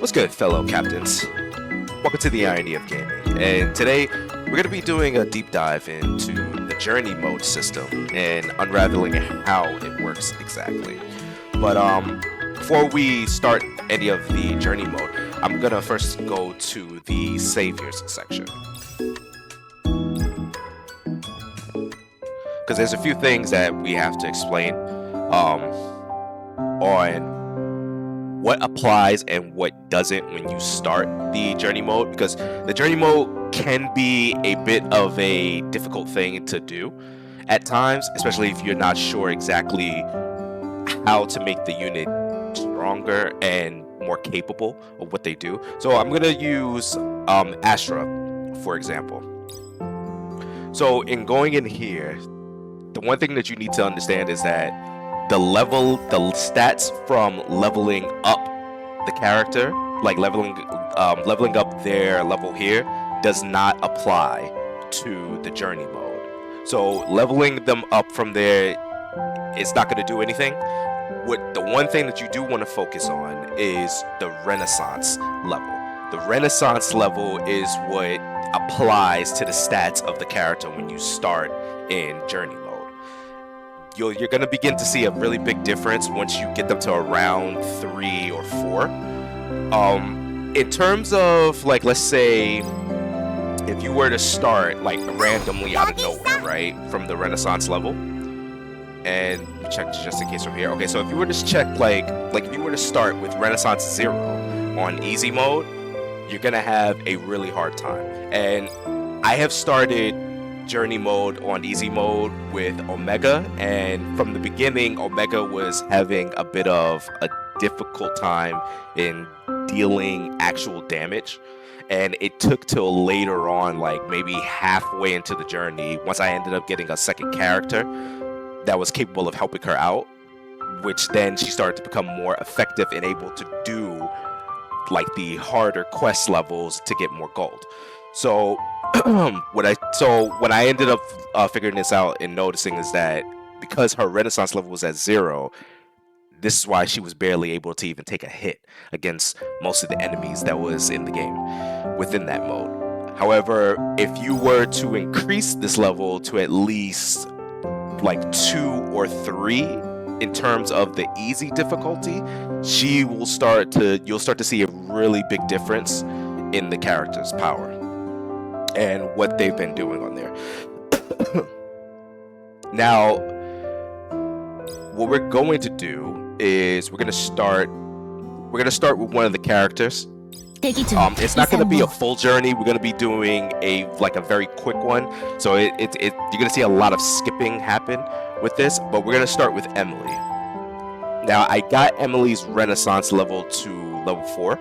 What's good, fellow captains? Welcome to the Irony of Gaming, and today we're going to be doing a deep dive into the journey mode system and unraveling how it works exactly. But before we start any of the journey mode, I'm going to first go to the saviors section, because there's a few things that we have to explain on what applies and what doesn't when you start the journey mode, because the journey mode can be a bit of a difficult thing to do at times, especially if you're not sure exactly how to make the unit stronger and more capable of what they do. So I'm going to use Astra, for example. So in going in here, the one thing that you need to understand is that the stats from leveling up the character, like leveling up their level here, does not apply to the journey mode. So leveling them up from there, it's not going to do anything. The one thing that you do want to focus on is the Renaissance level. The Renaissance level is what applies to the stats of the character when you start in journey mode. You're going to begin to see a really big difference once you get them to around 3 or 4. In terms of, like, let's say if you were to start like randomly out of nowhere, right, from the Renaissance level, and check just in case from here. Okay, so if you were to check like if you were to start with Renaissance 0 on easy mode, you're going to have a really hard time. And I have started journey mode on easy mode with Omega, and from the beginning Omega was having a bit of a difficult time in dealing actual damage, and it took till later on, like maybe halfway into the journey, once I ended up getting a second character that was capable of helping her out, which then she started to become more effective and able to do like the harder quest levels to get more gold. So when I ended up figuring this out and noticing is that because her Renaissance level was at 0, this is why she was barely able to even take a hit against most of the enemies that was in the game within that mode. However, if you were to increase this level to at least like 2 or 3 in terms of the easy difficulty, you'll start to see a really big difference in the character's power and what they've been doing on there. Now, what we're going to do is we're gonna start with one of the characters. It's not gonna be a full journey. We're gonna be doing a very quick one. So you're gonna see a lot of skipping happen with this, but we're gonna start with Emily. Now, I got Emily's Renaissance level to level 4.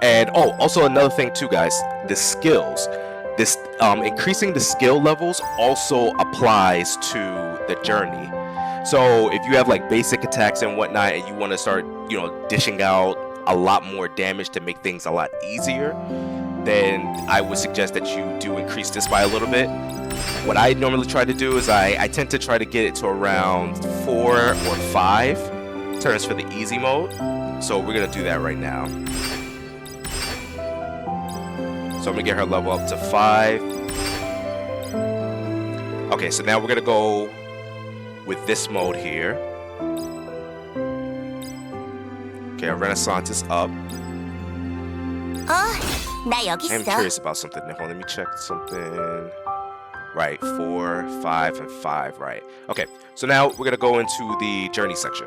And also another thing too, guys, the skills. This increasing the skill levels also applies to the journey. So if you have like basic attacks and whatnot, and you want to start, dishing out a lot more damage to make things a lot easier, then I would suggest that you do increase this by a little bit. What I normally try to do is I tend to try to get it to around 4 or 5 turns for the easy mode. So we're gonna do that right now. So I'm gonna get her level up to 5. Okay, so now we're gonna go with this mode here. Okay, our Renaissance is up. I'm curious about something. Let me check something. Right, 4, 5, and 5, right. Okay, so now we're gonna go into the journey section.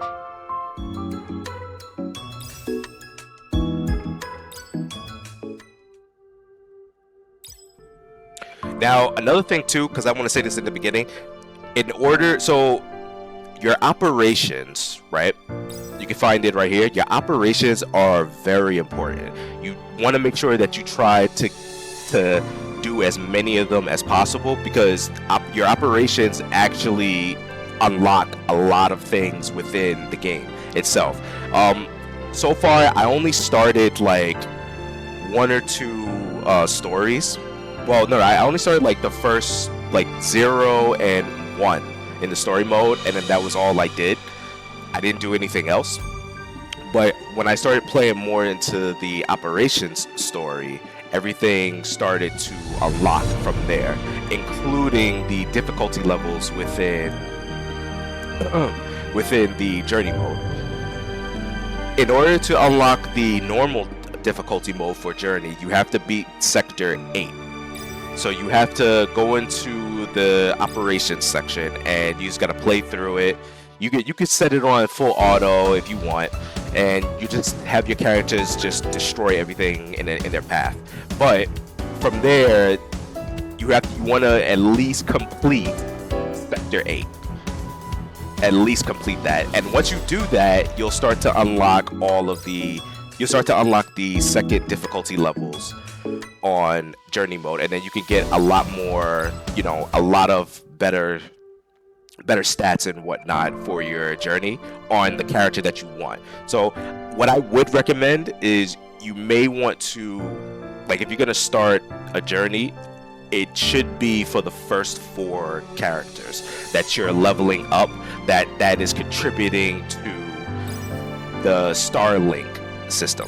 Now, another thing too, because I want to say this in the beginning, so your operations, right? You can find it right here. Your operations are very important. You want to make sure that you try to do as many of them as possible, because your operations actually unlock a lot of things within the game itself. So far, I only started like 1 or 2 stories. Well, no, I only started like the first 0 and 1 in the story mode, and then that was all I did. I didn't do anything else. But when I started playing more into the operations story, everything started to unlock from there, including the difficulty levels within the journey mode. In order to unlock the normal difficulty mode for journey, you have to beat sector 8. So you have to go into the operations section and you just gotta play through it. You could set it on full auto if you want, and you just have your characters just destroy everything in their path. But from there, you want to at least complete sector 8. At least complete that, and once you do that, you'll start to unlock the second difficulty levels on journey mode, and then you can get a lot more, a lot of better stats and whatnot for your journey on the character that you want. So what I would recommend is you may want to, like, if you're gonna start a journey, it should be for the first 4 characters that you're leveling up, that is contributing to the Starlink system.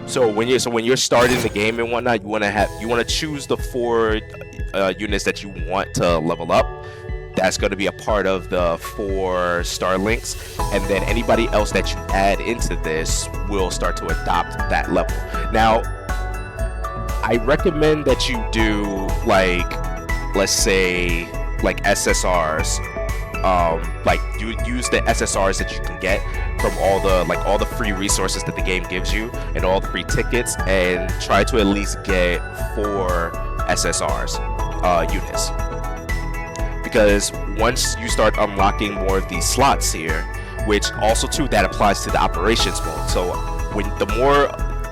So when you're starting the game and whatnot, you want to choose the 4 units that you want to level up. That's going to be a part of the 4 Starlinks, and then anybody else that you add into this will start to adopt that level. Now, I recommend that you do, like, let's say, like SSRs. Like, you use the SSRs that you can get from all the free resources that the game gives you and all the free tickets, and try to at least get 4 SSRs units. Because once you start unlocking more of these slots here, which also too that applies to the operations mode. So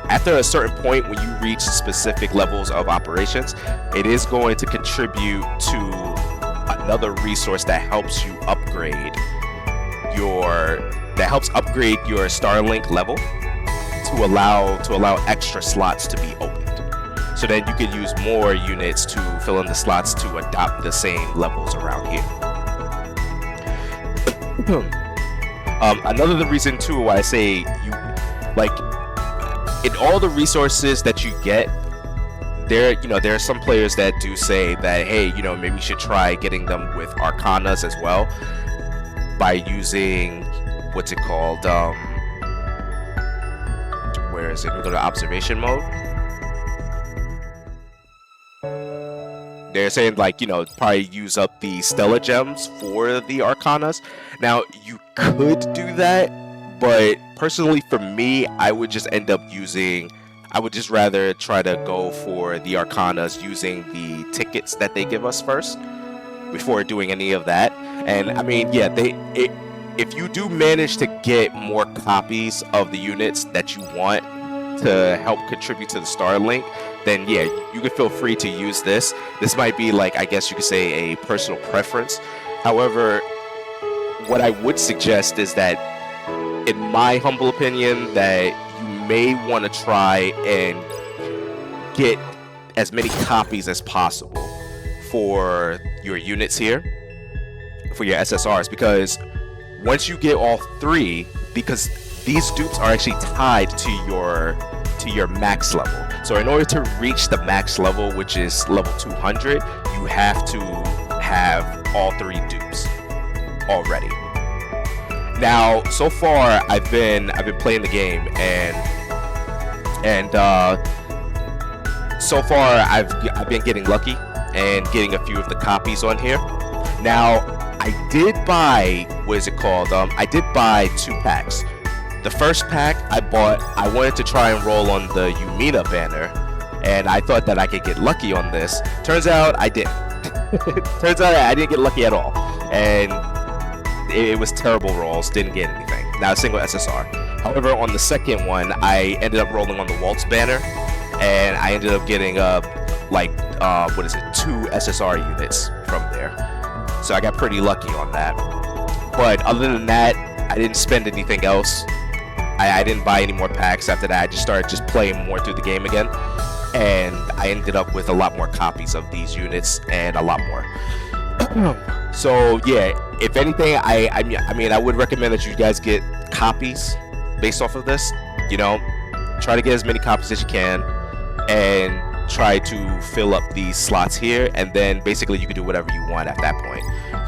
after a certain point, when you reach specific levels of operations, it is going to contribute to another resource that helps you upgrade your Starlink level to allow extra slots to be opened. So then you can use more units to fill in the slots to adopt the same levels around here. Another reason too why I say you, like, in all the resources that you get, there are some players that do say that, hey, maybe you should try getting them with Arcanas as well, by using, what's it called, where is it? We go to observation mode. They're saying, like, probably use up the Stellar Gems for the Arcanas. Now, you could do that, but personally for me, I would just rather try to go for the Arcanas using the tickets that they give us first before doing any of that. And I mean, yeah, if you do manage to get more copies of the units that you want to help contribute to the Starlink, then yeah, you can feel free to use this. This might be, like, I guess you could say, a personal preference. However, what I would suggest is that, in my humble opinion, that you may want to try and get as many copies as possible for your units here, for your SSRs, because once you get all 3, because these dupes are actually tied to your max level. So in order to reach the max level, which is level 200, you have to have all 3 dupes already. Now, so far I've been playing the game, and so far I've been getting lucky and getting a few of the copies on here. Now, I did buy, I did buy 2 packs. The first pack I wanted to try and roll on the Yumina banner, and I thought that I could get lucky on this. Turns out I didn't. Turns out I didn't get lucky at all, and it was terrible rolls, didn't get anything. Not a single SSR. However, on the second one, I ended up rolling on the Waltz banner, and I ended up getting 2 SSR units from there. So I got pretty lucky on that. But other than that, I didn't spend anything else. I didn't buy any more packs after that. I just started playing more through the game again, and I ended up with a lot more copies of these units and a lot more. So yeah, if anything, I mean I would recommend that you guys get copies based off of this. You know, try to get as many copies as you can, and try to fill up these slots here, and then basically you can do whatever you want at that point.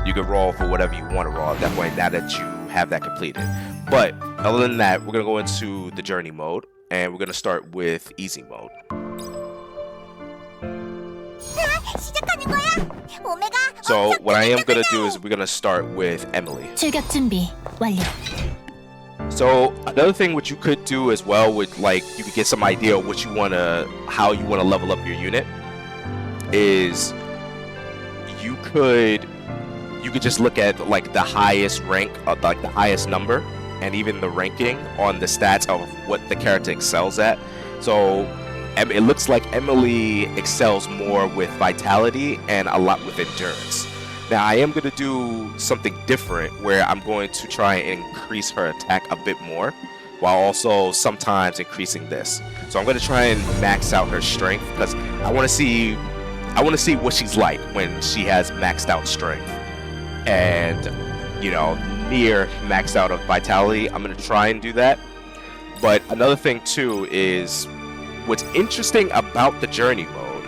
You can roll for whatever you want to roll at that point now that you have that completed. But other than that, we're gonna go into the journey mode, and we're gonna start with easy mode. So what I am gonna do is we're gonna start with Emily. 출격 준비 완료. So another thing which you could do as well would, like, you could get some idea of what you wanna, how you wanna level up your unit, is you could just look at like the highest rank, like the highest number, and even the ranking on the stats of what the character excels at. So it looks like Emily excels more with vitality and a lot with endurance. Now I am going to do something different where I'm going to try and increase her attack a bit more, while also sometimes increasing this. So I'm going to try and max out her strength, because I want to see what she's like when she has maxed out strength and, you know, near maxed out of vitality. I'm going to try and do that. But another thing too is, what's interesting about the journey mode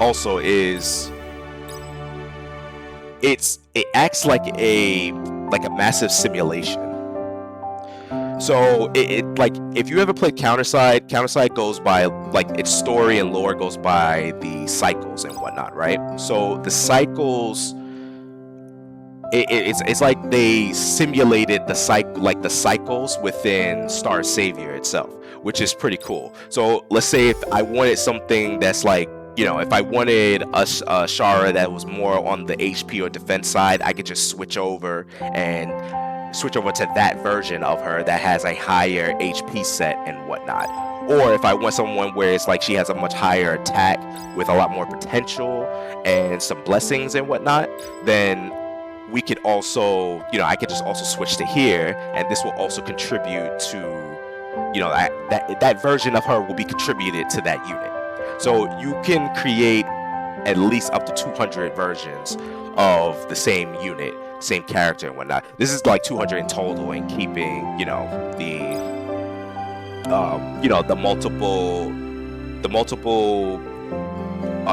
also is it acts like a massive simulation. So it like, if you ever played Counterside goes by, like, its story and lore goes by the cycles and whatnot, right? So the cycles, it's like they simulated the cycles within Star Savior itself, which is pretty cool. So let's say if I wanted something that's like, you know, if I wanted a Shara that was more on the HP or defense side, I could just switch over to that version of her that has a higher HP set and whatnot. Or if I want someone where it's like she has a much higher attack with a lot more potential and some blessings and whatnot, then we could also, you know, I could just also switch to here, and this will also contribute to, you know, that version of her will be contributed to that unit. So you can create at least up to 200 versions of the same unit, same character and whatnot. This is like 200 in total, and keeping, you know, the multiple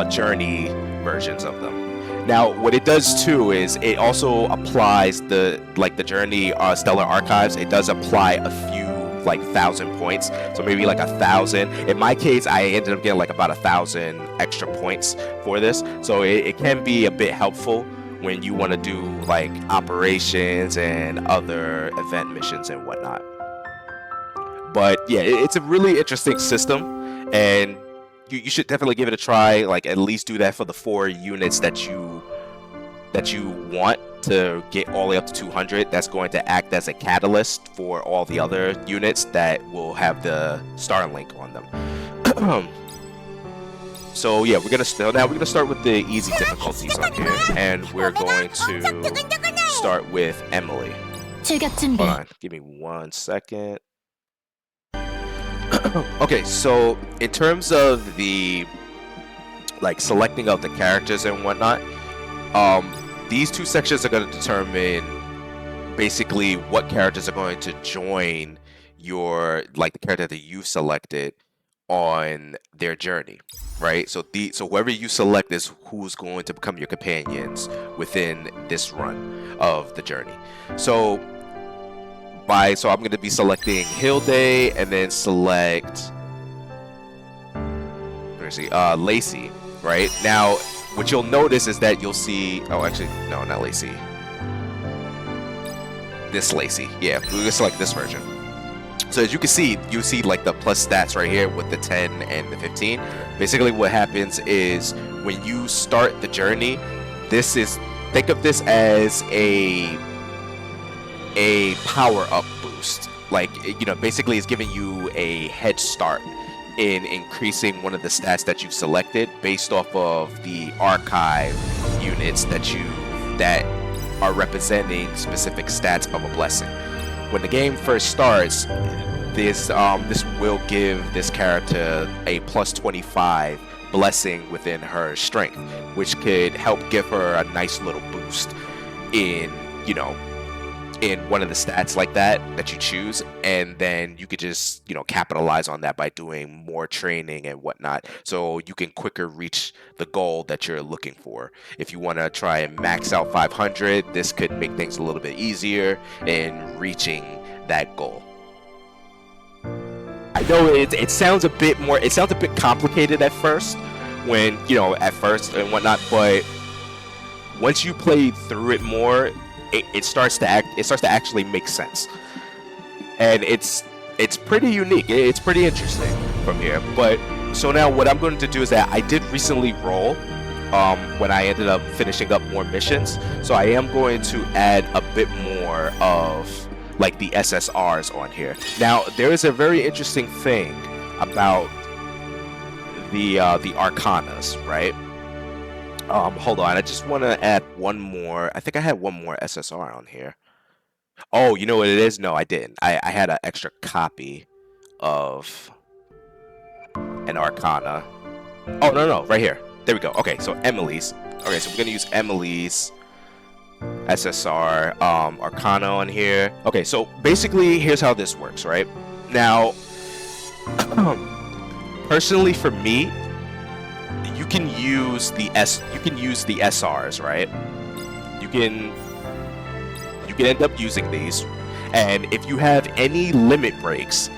journey versions of them. Now, what it does too is it also applies the journey stellar archives. It does apply a few, like, 1,000 points. So maybe like 1,000. In my case, I ended up getting like about 1,000 extra points for this. So it can be a bit helpful when you want to do like operations and other event missions and whatnot. But yeah, it's a really interesting system, and you should definitely give it a try. Like, at least do that for the 4 units that you want to get all the way up to 200. That's going to act as a catalyst for all the other units that will have the Starlink on them. So yeah, we're gonna start with the easy difficulties on here, and we're going to start with Emily. 출격 준비. Hold on, give me 1 second. Okay, so in terms of the, like, selecting of the characters and whatnot, these 2 sections are going to determine basically what characters are going to join your, like, the character that you've selected on their journey, right? So whoever you select is who's going to become your companions within this run of the journey. So I'm going to be selecting Hilde, and then select, Lacey, right? Now, what you'll notice is that you'll see, oh, actually, no, not Lacey. This Lacey, yeah, we're gonna select this version. So as you see like the plus stats right here with the 10 and the 15. Basically what happens is when you start the journey, think of this as a power-up boost. Like, you know, basically it's giving you a head start in increasing one of the stats that you've selected based off of the archive units that are representing specific stats of a blessing. When the game first starts, this will give this character a plus 25 blessing within her strength, which could help give her a nice little boost in, you know, in one of the stats like that you choose, and then you could just capitalize on that by doing more training and whatnot, so you can quicker reach the goal that you're looking for. If you want to try and max out 500, this could make things a little bit easier in reaching that goal. I know it sounds a bit complicated at first, when at first and whatnot, but once you play through it more, it starts to actually make sense, and it's pretty unique. It's pretty interesting from here. But so now what I'm going to do is that I did recently roll when I ended up finishing up more missions, so I am going to add a bit more of like the SSRs on here. Now there is a very interesting thing about the Arcanas, right? Hold on, I just want to add one more. I think I had one more SSR on here. Oh, you know what it is? No, I didn't. I had an extra copy of an Arcana. Oh, no, right here. There we go. Okay, so Emily's. Okay, so we're gonna use Emily's SSR Arcana on here. Okay, so basically here's how this works, right? Now, personally for me, you can use the SRs, right? You can end up using these, and if you have any limit breaks,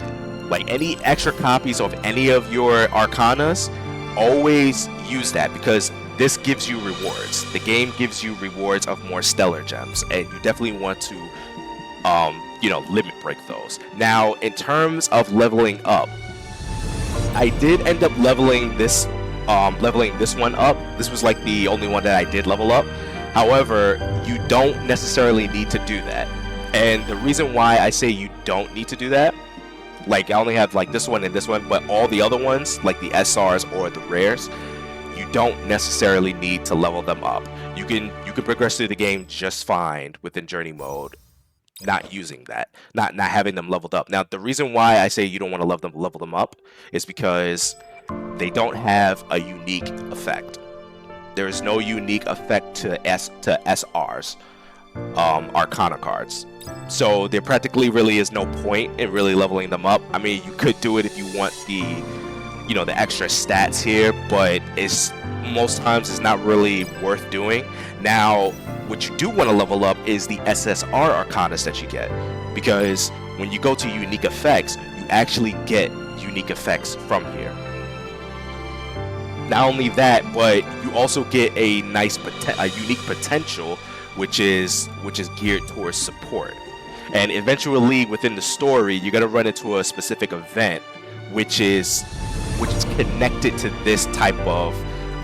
like any extra copies of any of your Arcanas, always use that, because this gives you rewards. The game gives you rewards of more stellar gems, and you definitely want to limit break those. Now, in terms of leveling up, I did end up leveling this one up. This was like the only one that I did level up. However, you don't necessarily need to do that. And the reason why I say you don't need to do that, like I only have like this one and this one, but all the other ones, like the SRs or the rares, you don't necessarily need to level them up. You can progress through the game just fine within journey mode, not using that, not having them leveled up. Now, the reason why I say you don't want to level them up is because they don't have a unique effect. There is no unique effect to SRs, Arcana cards. So there practically really is no point in really leveling them up. I mean, you could do it if you want the extra stats here, but most times it's not really worth doing. Now, what you do want to level up is the SSR Arcanas that you get, because when you go to unique effects, you actually get unique effects from here. Not only that, but you also get a unique potential, which is geared towards support. And eventually, within the story, you're gonna run into a specific event, which is connected to this type of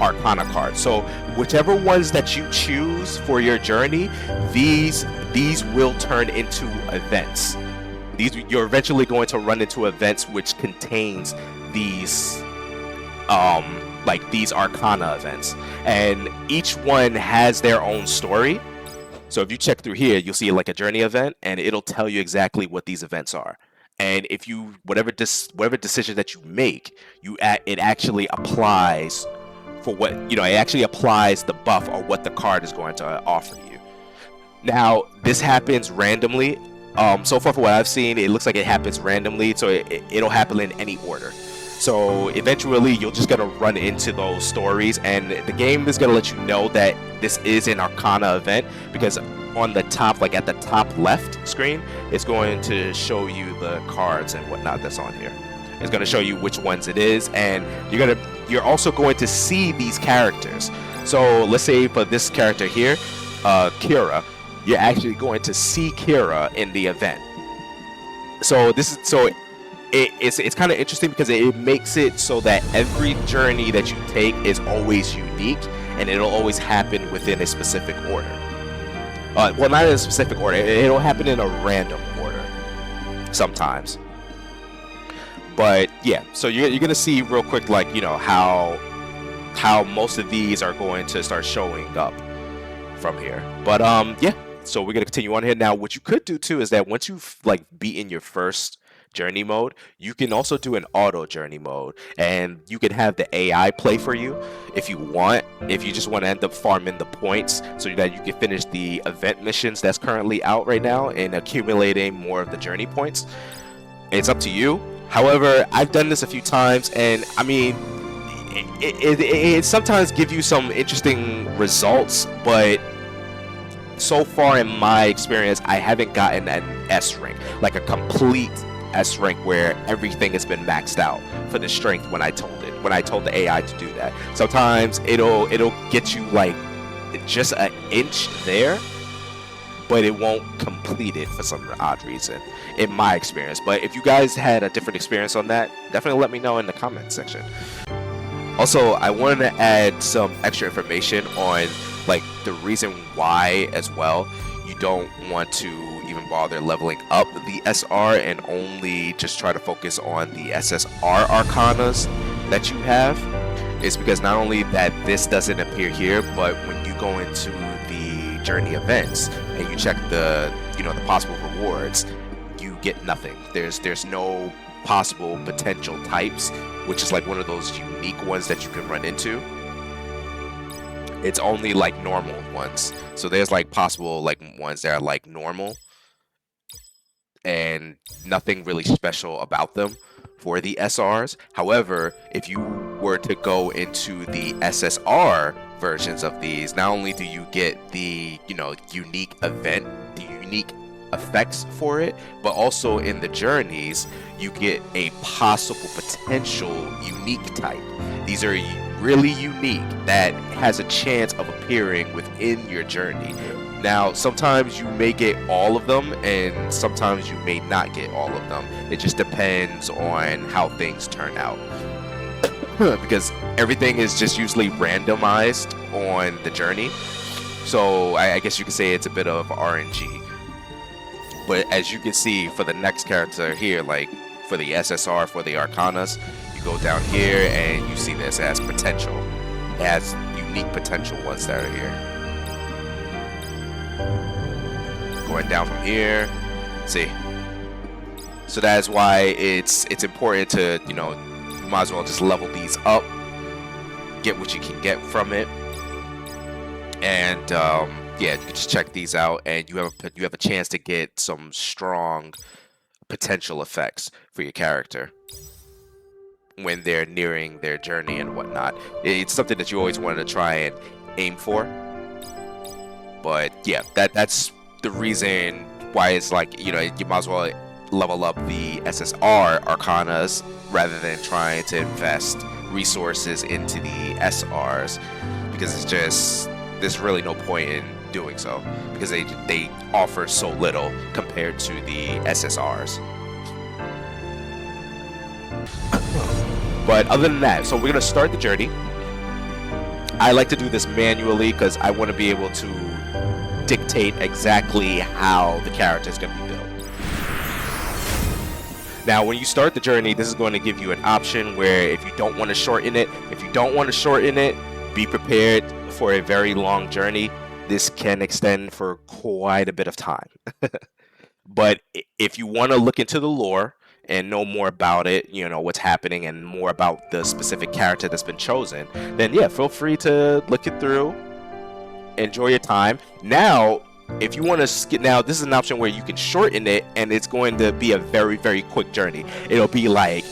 Arcana card. So whichever ones that you choose for your journey, these will turn into events. You're eventually going to run into events which contains these these Arcana events, and each one has their own story. So if you check through here, you'll see like a journey event, and it'll tell you exactly what these events are. And if you whatever decision that you make, it actually applies for what it actually applies the buff or what the card is going to offer you. Now, this happens randomly. So far, for what I've seen, it looks like it happens randomly, so it'll happen in any order. So eventually, you're just gonna run into those stories, and the game is gonna let you know that this is an Arcana event, because on the top, like at the top left screen, it's going to show you the cards and whatnot that's on here. It's going to show you which ones it is, and you're also going to see these characters. So let's say for this character here, Kira, you're actually going to see Kira in the event. So it's kind of interesting, because it makes it so that every journey that you take is always unique, and it'll always happen within a specific order. Well, not in a specific order. It'll happen in a random order sometimes. But yeah, so you're gonna see real quick, like how most of these are going to start showing up from here. But yeah, so we're gonna continue on here now. What you could do too is that once you've beaten your first journey mode, you can also do an auto journey mode, and you can have the AI play for you if you want. If you just want to end up farming the points so that you can finish the event missions that's currently out right now and accumulating more of the journey points, it's up to you. However, I've done this a few times, and I mean, it sometimes gives you some interesting results, but so far in my experience, I haven't gotten an S rank, like a complete S rank where everything has been maxed out for the strength when I told the AI to do that. Sometimes it'll get you like just an inch there, but it won't complete it for some odd reason, in my experience. But if you guys had a different experience on that, definitely let me know in the comment section. Also, I wanted to add some extra information on like the reason why as well you don't want to even bother leveling up the SR and only just try to focus on the SSR arcanas that you have, is because not only that this doesn't appear here, but when you go into the journey events and you check the the possible rewards, you get nothing. There's no possible potential types, which is like one of those unique ones that you can run into. It's only like normal ones. So there's like possible like ones that are like normal and nothing really special about them for the SRs. However, if you were to go into the SSR versions of these, not only do you get the unique event, the unique effects for it, but also in the journeys you get a possible potential unique type. These are really unique that has a chance of appearing within your journey. Now, sometimes you may get all of them, and sometimes you may not get all of them. It just depends on how things turn out. Because everything is just usually randomized on the journey. So I guess you could say it's a bit of RNG. But as you can see for the next character here, like for the SSR, for the Arcanas, you go down here and you see this as potential. It has unique potential ones that are here. Going down from here, see. So that's why it's important to, you might as well just level these up, get what you can get from it, and yeah, you can just check these out, and you have a chance to get some strong potential effects for your character when they're nearing their journey and whatnot. It's something that you always wanted to try and aim for. But yeah, that's the reason why it's like, you might as well level up the SSR Arcanas rather than trying to invest resources into the SRs, because there's really no point in doing so, because they offer so little compared to the SSRs. But other than that, so we're gonna start the journey. I like to do this manually because I want to be able to dictate exactly how the character is going to be built. Now, when you start the journey, this is going to give you an option where if you don't want to shorten it, be prepared for a very long journey. This can extend for quite a bit of time. But if you want to look into the lore and know more about it, what's happening and more about the specific character that's been chosen, then yeah, feel free to look it through, enjoy your time. Now, if you want to skip, now this is an option where you can shorten it, and it's going to be a very, very quick journey. It'll be like,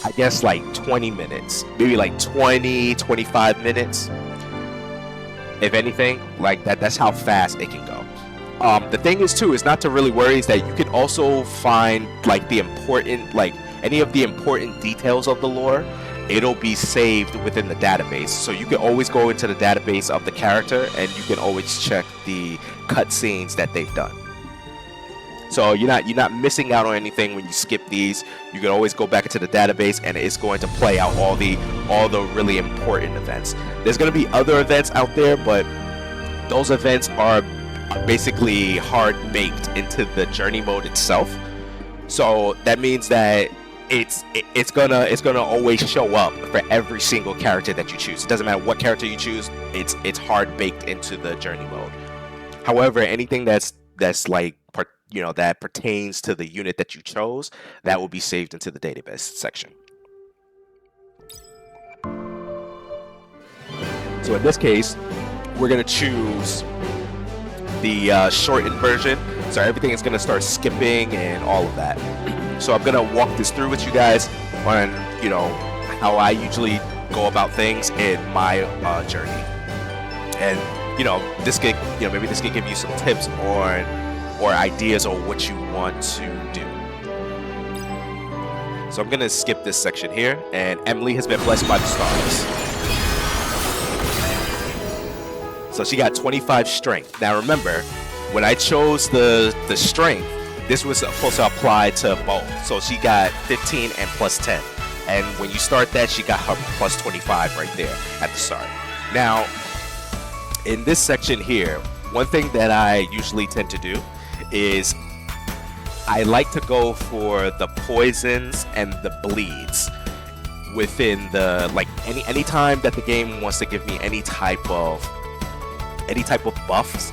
I guess like 20 minutes, maybe like 25 minutes. If anything, like that, that's how fast it can go. The thing is too, is not to really worry, is that you can also find like any of the important details of the lore. It'll be saved within the database, so you can always go into the database of the character and you can always check the cutscenes that they've done. So you're not missing out on anything when you skip these. You can always go back into the database and it's going to play out all the really important events. There's going to be other events out there, but those events are basically hard baked into the journey mode itself. So that means that it's gonna always show up for every single character that you choose. It doesn't matter what character you choose, it's hard baked into the journey mode. However, anything that's like that pertains to the unit that you chose, that will be saved into the database section. So in this case, we're going to choose the shortened version. So everything is going to start skipping and all of that. So I'm going to walk this through with you guys on, how I usually go about things in my journey. And, this could, maybe this could give you some tips or ideas on what you want to do. So I'm going to skip this section here. And Emily has been blessed by the stars. So she got 25 strength. Now remember, when I chose the strength, this was supposed to apply to both. So she got 15 and plus 10. And when you start that, she got her plus 25 right there at the start. Now, in this section here, one thing that I usually tend to do is I like to go for the poisons and the bleeds within the, any time that the game wants to give me any type of buffs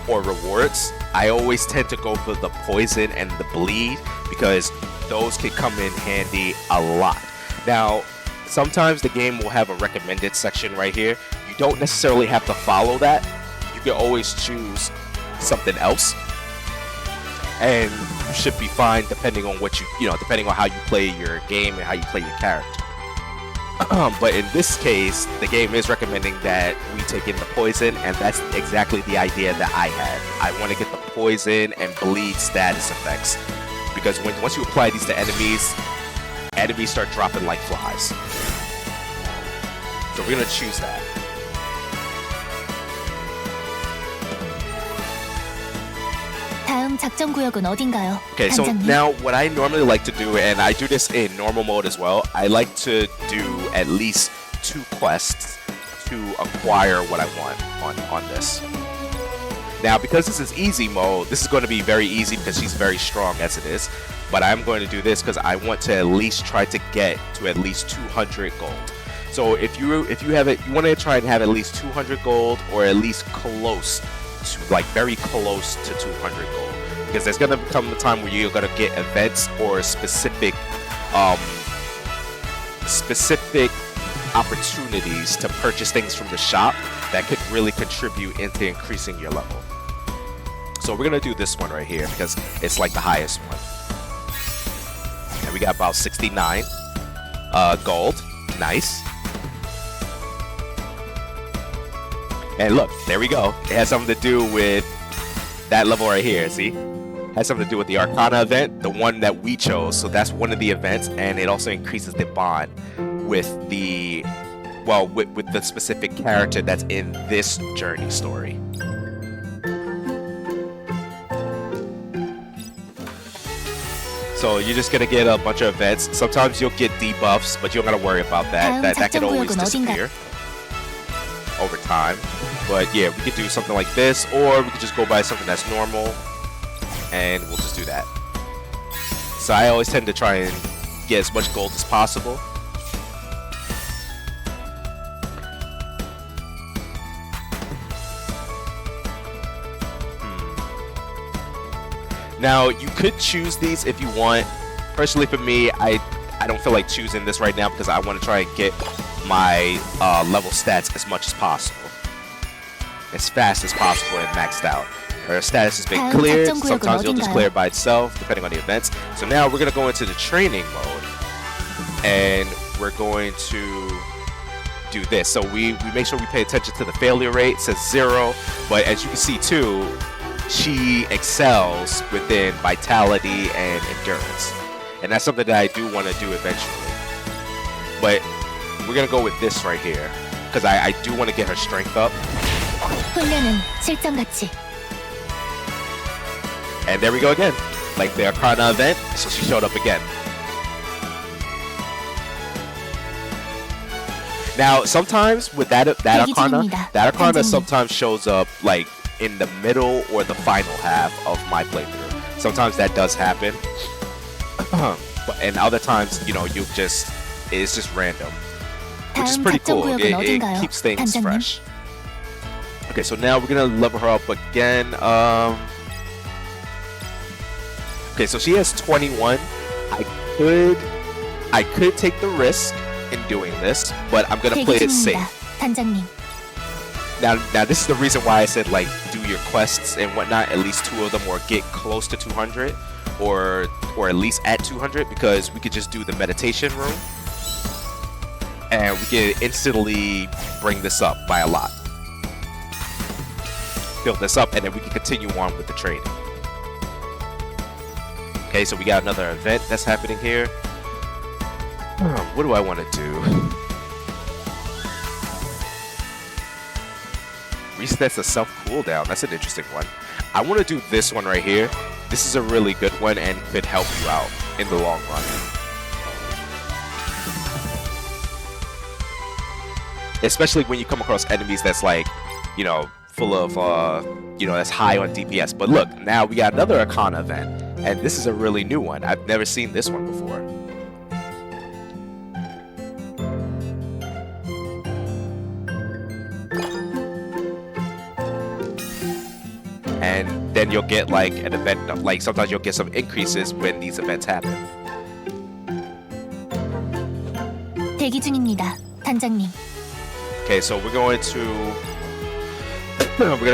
or rewards, I always tend to go for the poison and the bleed because those can come in handy a lot. Now, sometimes the game will have a recommended section right here. You don't necessarily have to follow that. You can always choose something else, and you should be fine depending on what depending on how you play your game and how you play your character. But in this case, the game is recommending that we take in the poison, and that's exactly the idea that I had. I want to get the poison and bleed status effects, because once you apply these to enemies start dropping like flies. So we're going to choose that. 다음 작전 구역은 어딘가요? Okay, so 단장님? now what I normally like to do, and I do this in normal mode as well, I like to do at least 2 quests to acquire what I want on this. Now, because this is easy mode, this is going to be very easy because she's very strong as it is. But I'm going to do this because I want to at least try to get to at least 200 gold. So if you want to try and have at least 200 gold, or at least close to, very close to 200 gold, because there's gonna come a time where you're gonna get events or specific opportunities to purchase things from the shop that could really contribute into increasing your level. So we're gonna do this one right here because it's like the highest one. And we got about 69 gold. Nice. And look, there we go. It has something to do with that level right here, see? Has something to do with the Arcana event, the one that we chose. So that's one of the events, and it also increases the bond with the, with the specific character that's in this journey story. So you're just gonna get a bunch of events. Sometimes you'll get debuffs, but you don't gotta worry about that. That can always disappear over time. But yeah, we could do something like this, or we could just go by something that's normal, and we'll just do that. So I always tend to try and get as much gold as possible. Now, you could choose these if you want. Personally, for me, I don't feel like choosing this right now because I want to try and get my level stats as much as possible. As fast as possible and maxed out. Her status has been cleared. Sometimes you'll just clear it by itself, depending on the events. So now we're going to go into the training mode. And we're going to do this. So we make sure we pay attention to the failure rate. It says 0. But as you can see, too, she excels within vitality and endurance. And that's something that I do want to do eventually. But we're going to go with this right here. Because I do want to get her strength up. 훈련은 실전같이. And there we go again. Like the Arcana event, so she showed up again. Now, sometimes with that Arcana sometimes shows up like in the middle or the final half of my playthrough. Sometimes that does happen. And other times, it's just random. Which is pretty cool. It keeps things fresh. Okay, so now we're gonna level her up again. Okay, so she has 21. I could take the risk in doing this, but I'm gonna play 대기 it safe. 중입니다, 단장님. Now this is the reason why I said like do your quests and whatnot, at least 2 of them, or get close to 200, or at least at 200, because we could just do the meditation room and we can instantly bring this up by a lot. Build this up and then we can continue on with the training. Okay, so we got another event that's happening here. What do I want to do? Resets the self cooldown. That's an interesting one. I want to do this one right here. This is a really good one and could help you out in the long run. Especially when you come across enemies that's like, you know, full of, you know, that's high on DPS. But look, now we got another Arcana event. And this is a really new one. I've never seen this one before. And then you'll get like an event, like sometimes you'll get some increases when these events happen. 대기 중입니다, 단장님. Okay, so we're gonna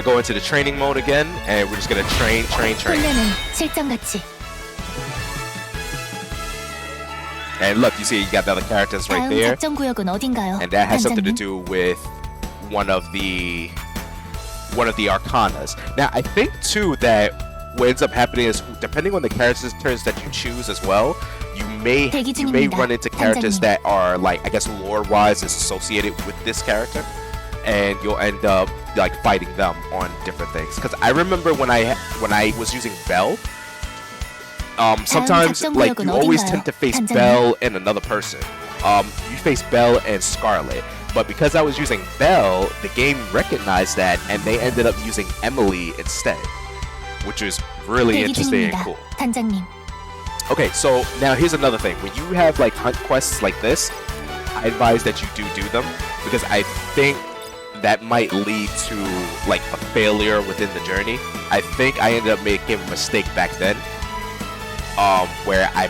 go into the training mode again, and we're just gonna train. 훈련은 실전같이. And look, you see, you got the other characters right 다음 there, 작전 구역은 어딘가요, and that has something to 단장님? do with one of the Arcanas. Now, I think too that what ends up happening is, depending on the characters that you choose as well, you may 대기 run into 중입니다, characters 단장님. that are like, I guess, lore-wise is associated with this character, and you'll end up like fighting them on different things. Because I remember when I was using Belle, sometimes 작전 like 구역은 you always 어딘가요, tend to face 단장님? Belle and another person. You face Belle and Scarlet. But because I was using Belle, the game recognized that and they ended up using Emily instead, which was really 대기 interesting and 중입니다, cool. 단장님. Okay, so now here's another thing. When you have like hunt quests like this, I advise that you do them, because I think that might lead to like a failure within the journey. I think I ended up making a mistake back then, where I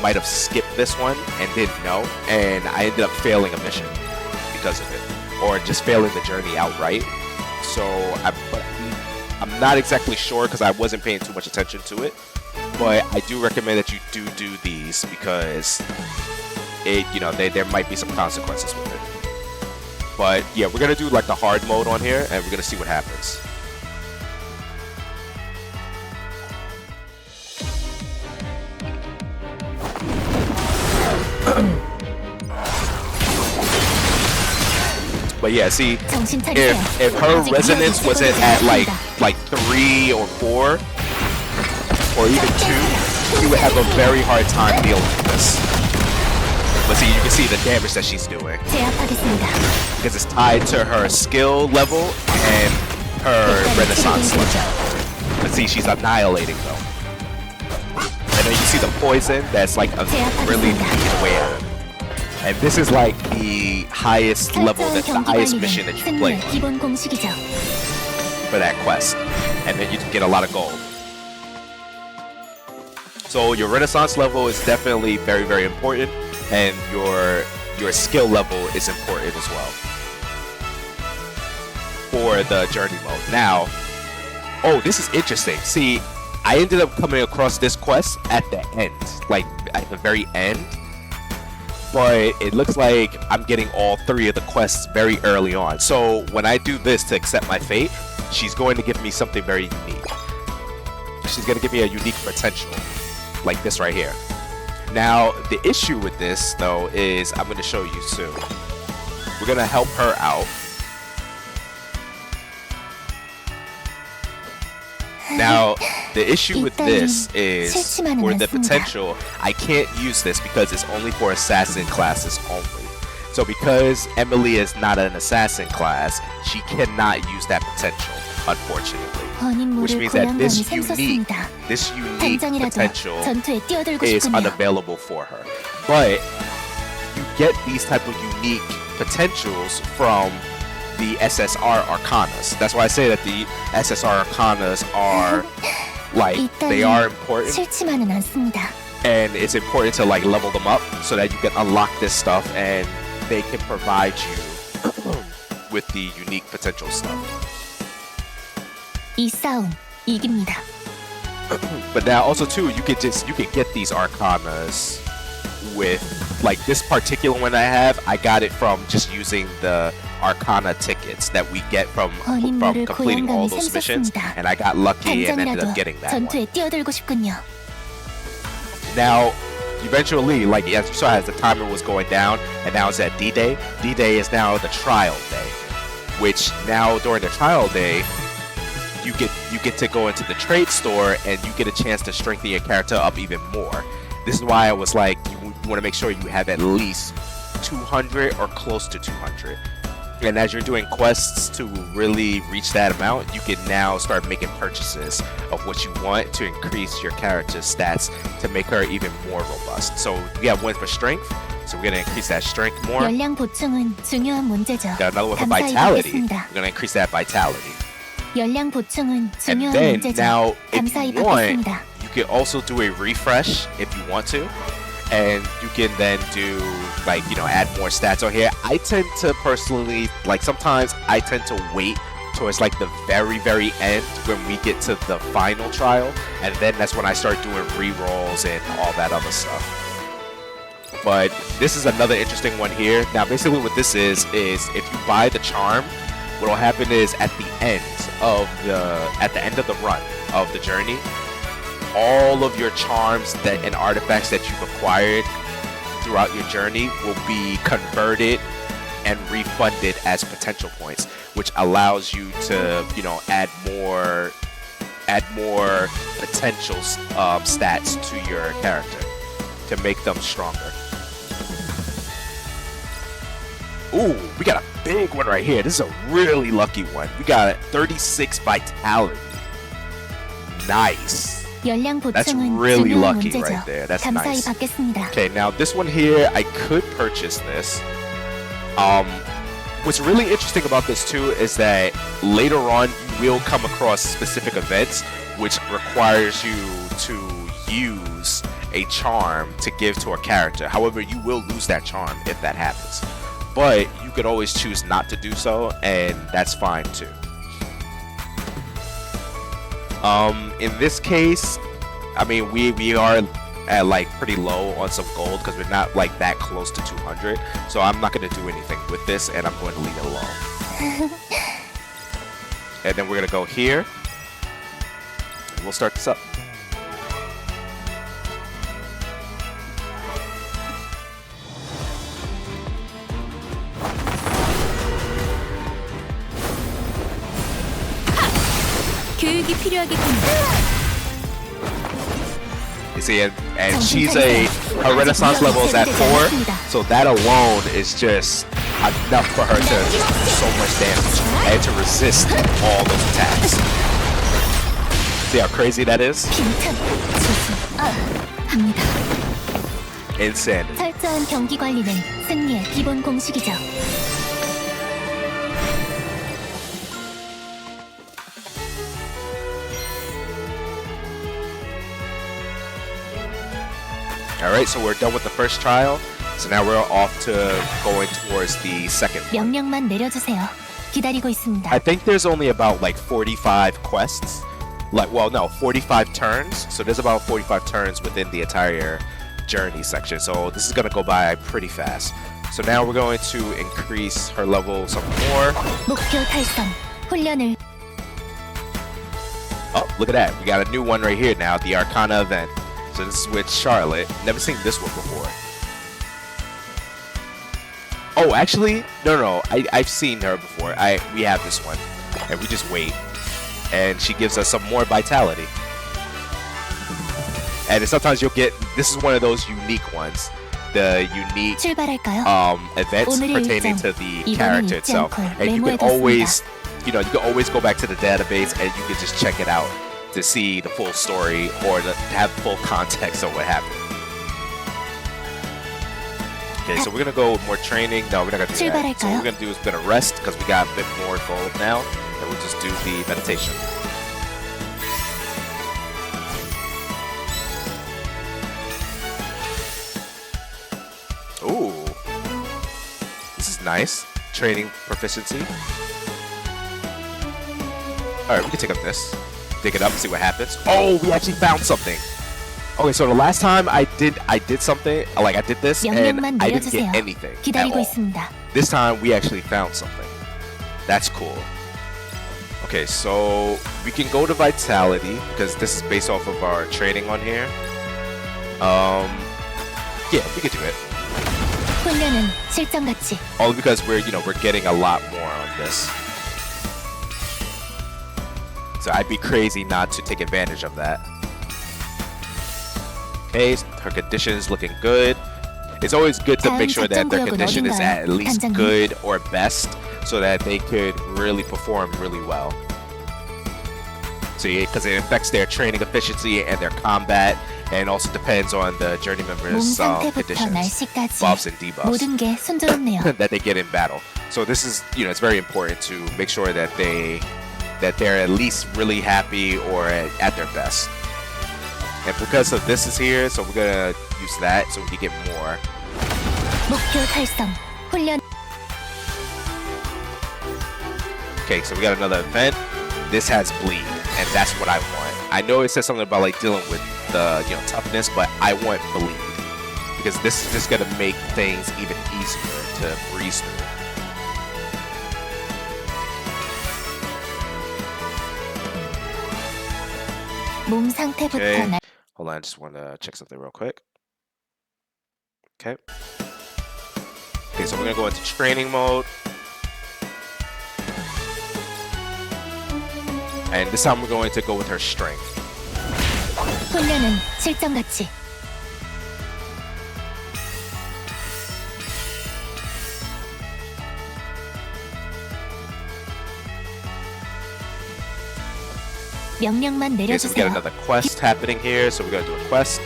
might have skipped this one and didn't know, and I ended up failing a mission because of it, or just failing the journey outright. So I'm not exactly sure because I wasn't paying too much attention to it, but I do recommend that you do these, because it, you know, there might be some consequences with it. But yeah, we're gonna do like the hard mode on here, and we're gonna see what happens. But yeah, see, 정신 차리세요. if her 아직 resonance 위협이 wasn't 시작되지 at 않았습니다. like 3 or 4 or even 2, she would have a very hard time dealing with this. But see, you can see the damage that she's doing, 제압하겠습니다. because it's tied to her skill level and her renaissance level. But see, she's annihilating though. And then you see the poison that's like really eating away at her. And this is like the highest level, that's the highest mission that you can play 승리의 기본 공식이죠. for that quest. And then you can get a lot of gold. So your renaissance level is definitely very, very important, and your skill level is important as well for the journey mode. Now, oh, this is interesting. See, I ended up coming across this quest at the end, like at the very end. But it looks like I'm getting all 3 of the quests very early on. So when I do this to accept my fate, she's going to give me something very unique. She's going to give me a unique potential, like this right here. Now, the issue with this, though, is I'm going to show you soon. We're going to help her out. Now, the issue with this is, for the potential, I can't use this because it's only for assassin classes only. So because Emily is not an assassin class, she cannot use that potential, unfortunately. Which means that this unique potential 전투에 뛰어들고 is 싶군요. unavailable for her. But you get these type of unique potentials from the SSR Arcanas. That's why I say that the SSR Arcanas are like 이 they 따위 are important, 싫지만은 않습니다. and it's important to like level them up so that you can unlock this stuff and they can provide you with the unique potential stuff. 이 싸움 이깁니다. But now also too, you can get these arcanas with like this particular one I have. I got it from just using the arcana tickets that we get from completing all those missions, and I got lucky and ended up getting that 전투에 one. 뛰어들고 싶군요. Now, eventually, like as you saw, as the timer was going down, and now it's at D-Day. D-Day is now the trial day, which now during the trial day, you get to go into the trade store and you get a chance to strengthen your character up even more. This is why I was like, you want to make sure you have at least 200 or close to 200. And as you're doing quests to really reach that amount, you can now start making purchases of what you want to increase your character's stats to make her even more robust. So we have one for strength, so we're going to increase that strength more. 열량 보충은 중요한 문제죠. Got another one for 감사히 vitality. 받겠습니다. We're going to increase that vitality. 열량 보충은 And 중요한 then 문제죠. now, if 감사히 you want, 받겠습니다. you can also do a refresh if you want to, and you can then do like, you know, add more stats on here. I tend to personally, like sometimes I tend to wait towards like the very end when we get to the final trial, and then that's when I start doing re-rolls and all that other stuff. But this is another interesting one here. Now basically what this is if you buy the charm, what'll happen is at the end of the run of the journey, all of your charms and artifacts that you've acquired throughout your journey will be converted and refunded as potential points, which allows you to, you know, add more potential stats to your character to make them stronger. Ooh, we got a big one right here. This is a really lucky one. We got 36 vitality. Nice. 열량 That's 보충은 really 중요한 lucky 문제죠. right there. That's 감사히 nice. 받겠습니다. Okay, now this one here, I could purchase this. What's really interesting about this too is that later on you will come across specific events which requires you to use a charm to give to a character. However, you will lose that charm if that happens. But you could always choose not to do so, and that's fine too. In this case, I mean, we are at like pretty low on some gold because we're not like that close to 200. So I'm not going to do anything with this, and I'm going to leave it alone. And then we're going to go here. And we'll start this up. 교육이 필요하겠군요. You see, and she's her Renaissance level is at 4, so that alone is just enough for her to do so much damage and to resist all those attacks. See how crazy that is? 빈틈, 조심, 합니다. Insanity. 철저한 경기 관리는 승리의 기본 공식이죠. Alright, so we're done with the first trial. So now we're off to going towards the second one. 명령만 내려주세요. 기다리고 있습니다. I think there's only about like 45 quests. Like, well, no, 45 turns. So there's about 45 turns within the entire journey section. So this is going to go by pretty fast. So now we're going to increase her level some more. 목표 달성. 훈련을. Oh, look at that. We got a new one right here now, the Arcana event. So this is with Charlotte. Never seen this one before. Oh, actually, no. I've seen her before. We have this one, and we just wait, and she gives us some more vitality. And sometimes you'll get. This is one of those unique ones, the unique 출발할까요? events 오늘의 pertaining 일정, to the 이번엔 character 잊지 itself, 않고 and you can 메모해뒀습니다. always, you can always go back to the database and you can just check it out to see the full story or to have full context of what happened. Okay, so we're gonna go with more training. No, we're not gonna do that. So what we're gonna do is a bit of rest because we got a bit more gold now, and we'll just do the meditation. Nice. Training proficiency. Alright, we can take up this. Dig it up, see what happens. Oh, we actually found something. Okay, so the last time I did something, like I did this, and I didn't get anything at all. This time, we actually found something. That's cool. Okay, so we can go to Vitality, because this is based off of our training on here. Yeah, we could do it. 훈련은 실전같이. Only because we're getting a lot more on this. So I'd be crazy not to take advantage of that. Okay, her condition is looking good. It's always good to make sure that their condition is at least good or best so that they could really perform really well. See, because it affects their training efficiency and their combat, and also depends on the journey members' conditions, buffs and debuffs that they get in battle. So this is, it's very important to make sure that they're at least really happy or at their best. And because of this is here, so we're gonna use that so we can get more. 목표 달성. 훈련. Okay, so we got another event. This has bleed, and that's what I want. I know it says something about like dealing with the toughness, but I want bleed because this is just gonna make things even easier to breeze through. 몸 상태부터. Okay. Hold on, I just want to check something real quick. Okay. Okay, so we're gonna go into training mode. And this time we're going to go with her strength. 훈련은 실전같이. 명령만 Okay, so we got 내려주세요. another quest happening here. So we're going to do a quest.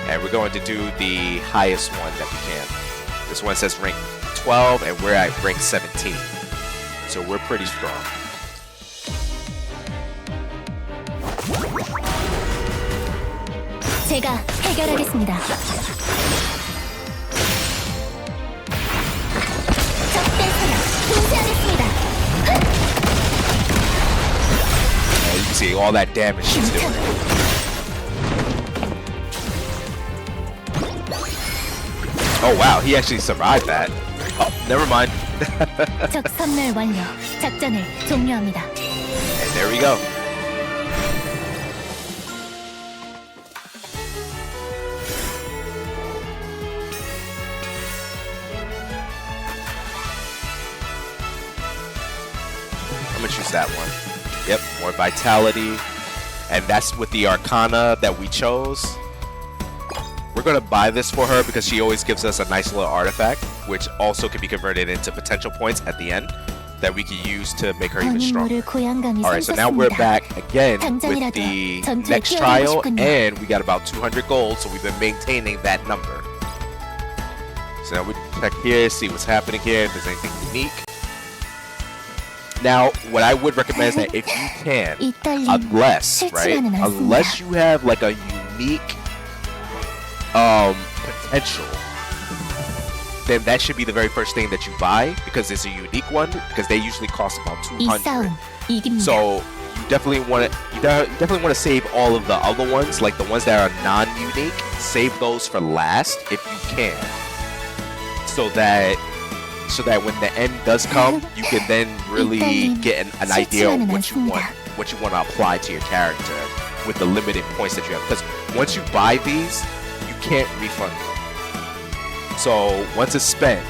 And we're going to do the highest one that we can. This one says rank 12, and we're at rank 17. So we're pretty strong. 제가 해결하겠습니다. 적대사랑 분쇄하겠습니다. You can see all that damage she's doing. Oh wow, he actually survived that. Oh, never mind. 적 선멸 완료. 작전을 종료합니다. And there we go. I'm gonna choose that one. Yep, more vitality. And that's with the Arcana that we chose. We're gonna buy this for her because she always gives us a nice little artifact, which also can be converted into potential points at the end that we can use to make her even stronger. Alright, so now we're back again with the next trial, and we got about 200 gold, so we've been maintaining that number. So now we can check here, see what's happening here, if there's anything unique. Now, what I would recommend is that if you can, unless you have like a unique potential, then that should be the very first thing that you buy because it's a unique one, because they usually cost about 200. So you definitely want to save all of the other ones, like the ones that are non-unique. Save those for last if you can, so that when the end does come, you can then really get an idea of what you want to apply to your character with the limited points that you have. Because once you buy these, you can't refund them. So once it's spent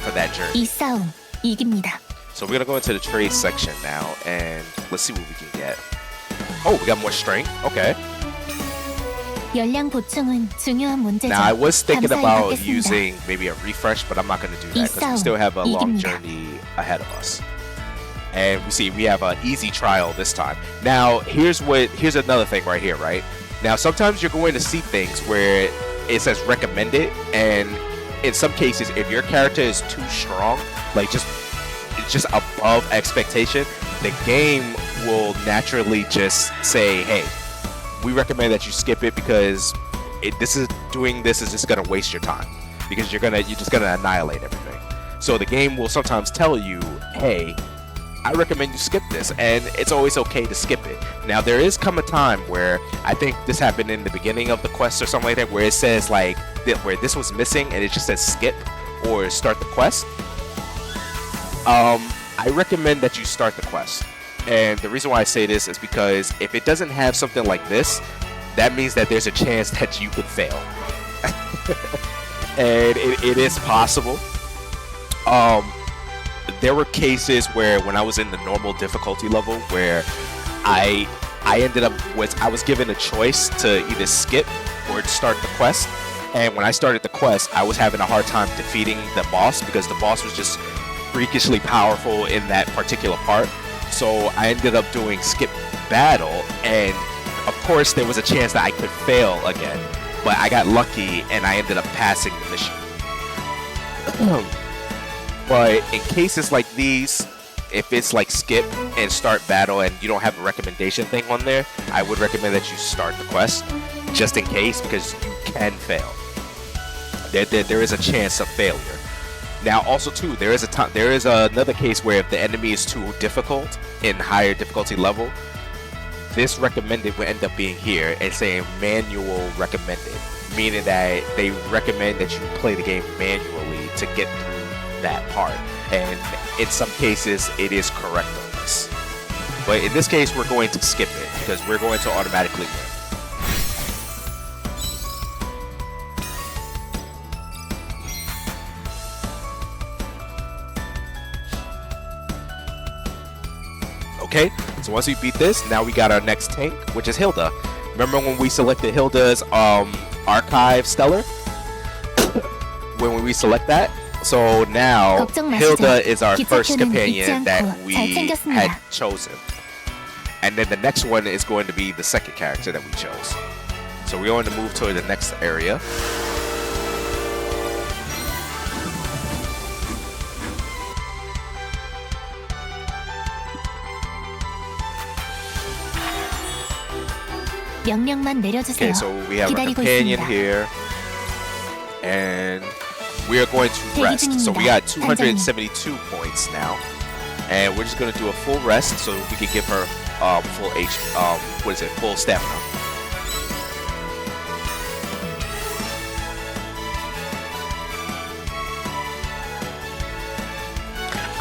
for that journey. 이 싸움 이깁니다. So we're gonna go into the trade section now, and let's see what we can get. Oh, we got more strength. Okay. 열량 보충은 중요한 문제죠. Now I was thinking about 받겠습니다. using maybe a refresh, but I'm not gonna do that because we still have a long journey ahead of us. And we have an easy trial this time. Now here's another thing right here, right? Now sometimes you're going to see things where it says recommended, and in some cases if your character is too strong, like it's just above expectation, the game will naturally just say, hey, we recommend that you skip it because this is just gonna waste your time, because you're just gonna annihilate everything. So the game will sometimes tell you, hey, I recommend you skip this, and it's always okay to skip it. Now there is come a time where I think this happened in the beginning of the quest or something like that, where it says like where this was missing and it just says skip or start the quest. I recommend that you start the quest, and the reason why I say this is because if it doesn't have something like this, that means that there's a chance that you could fail. And it is possible. There were cases where when I was in the normal difficulty level where I ended up I was given a choice to either skip or start the quest, and when I started the quest I was having a hard time defeating the boss because the boss was just freakishly powerful in that particular part. So I ended up doing skip battle, and of course there was a chance that I could fail again, but I got lucky and I ended up passing the mission. But in cases like these, if it's like skip and start battle and you don't have a recommendation thing on there, I would recommend that you start the quest just in case, because you can fail. There is a chance of failure. Now also too, there is another case where if the enemy is too difficult in higher difficulty level, this recommended will end up being here and saying manual recommended, meaning that they recommend that you play the game manually to get through that part, and in some cases it is correct on this, but in this case we're going to skip it because we're going to automatically win. Okay, so once we beat this, now we got our next tank, which is Hilda. Remember when we selected Hilda's Archive Stellar? When we select that? So now Hilda is our first companion that we had chosen. And then the next one is going to be the second character that we chose. So we're going to move to the next area. Okay, so we have a companion here, and we are going to rest. So we got 272 points now, and we're just going to do a full rest so we can give her full stamina.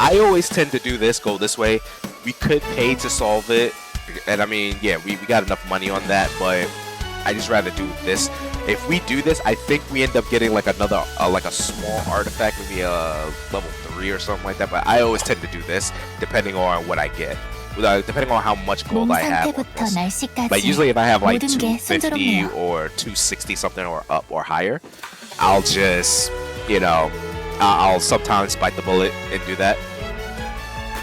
I always tend to go this way. We could pay to solve it, and I mean, yeah, we got enough money on that, but I just rather do this. If we do this, I think we end up getting like another like a small artifact, maybe a level 3 or something like that, but I always tend to do this depending on what I get, depending on how much gold I have on this. But usually if I have like 250 or 260 something or up or higher, I'll just, I'll sometimes bite the bullet and do that.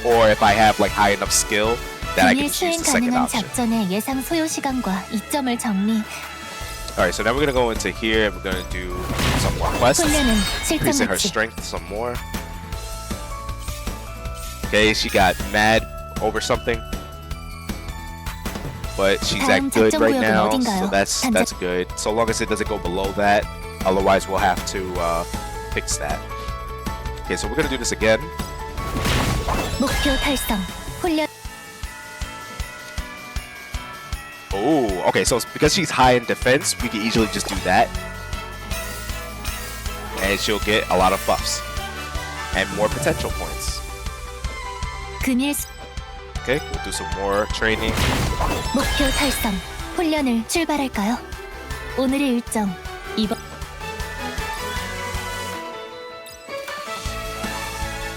Or if I have like high enough skill that I can choose the second option. Alright, so now we're going to go into here and we're going to do some more quests. Increasing her strength some more. Okay, she got mad over something, but she's at good right now, so that's good. So long as it doesn't go below that, otherwise we'll have to fix that. Okay, so we're going to do this again. Oh, okay, so because she's high in defense, we can easily just do that. And she'll get a lot of buffs. And more potential points. Okay, we'll do some more training.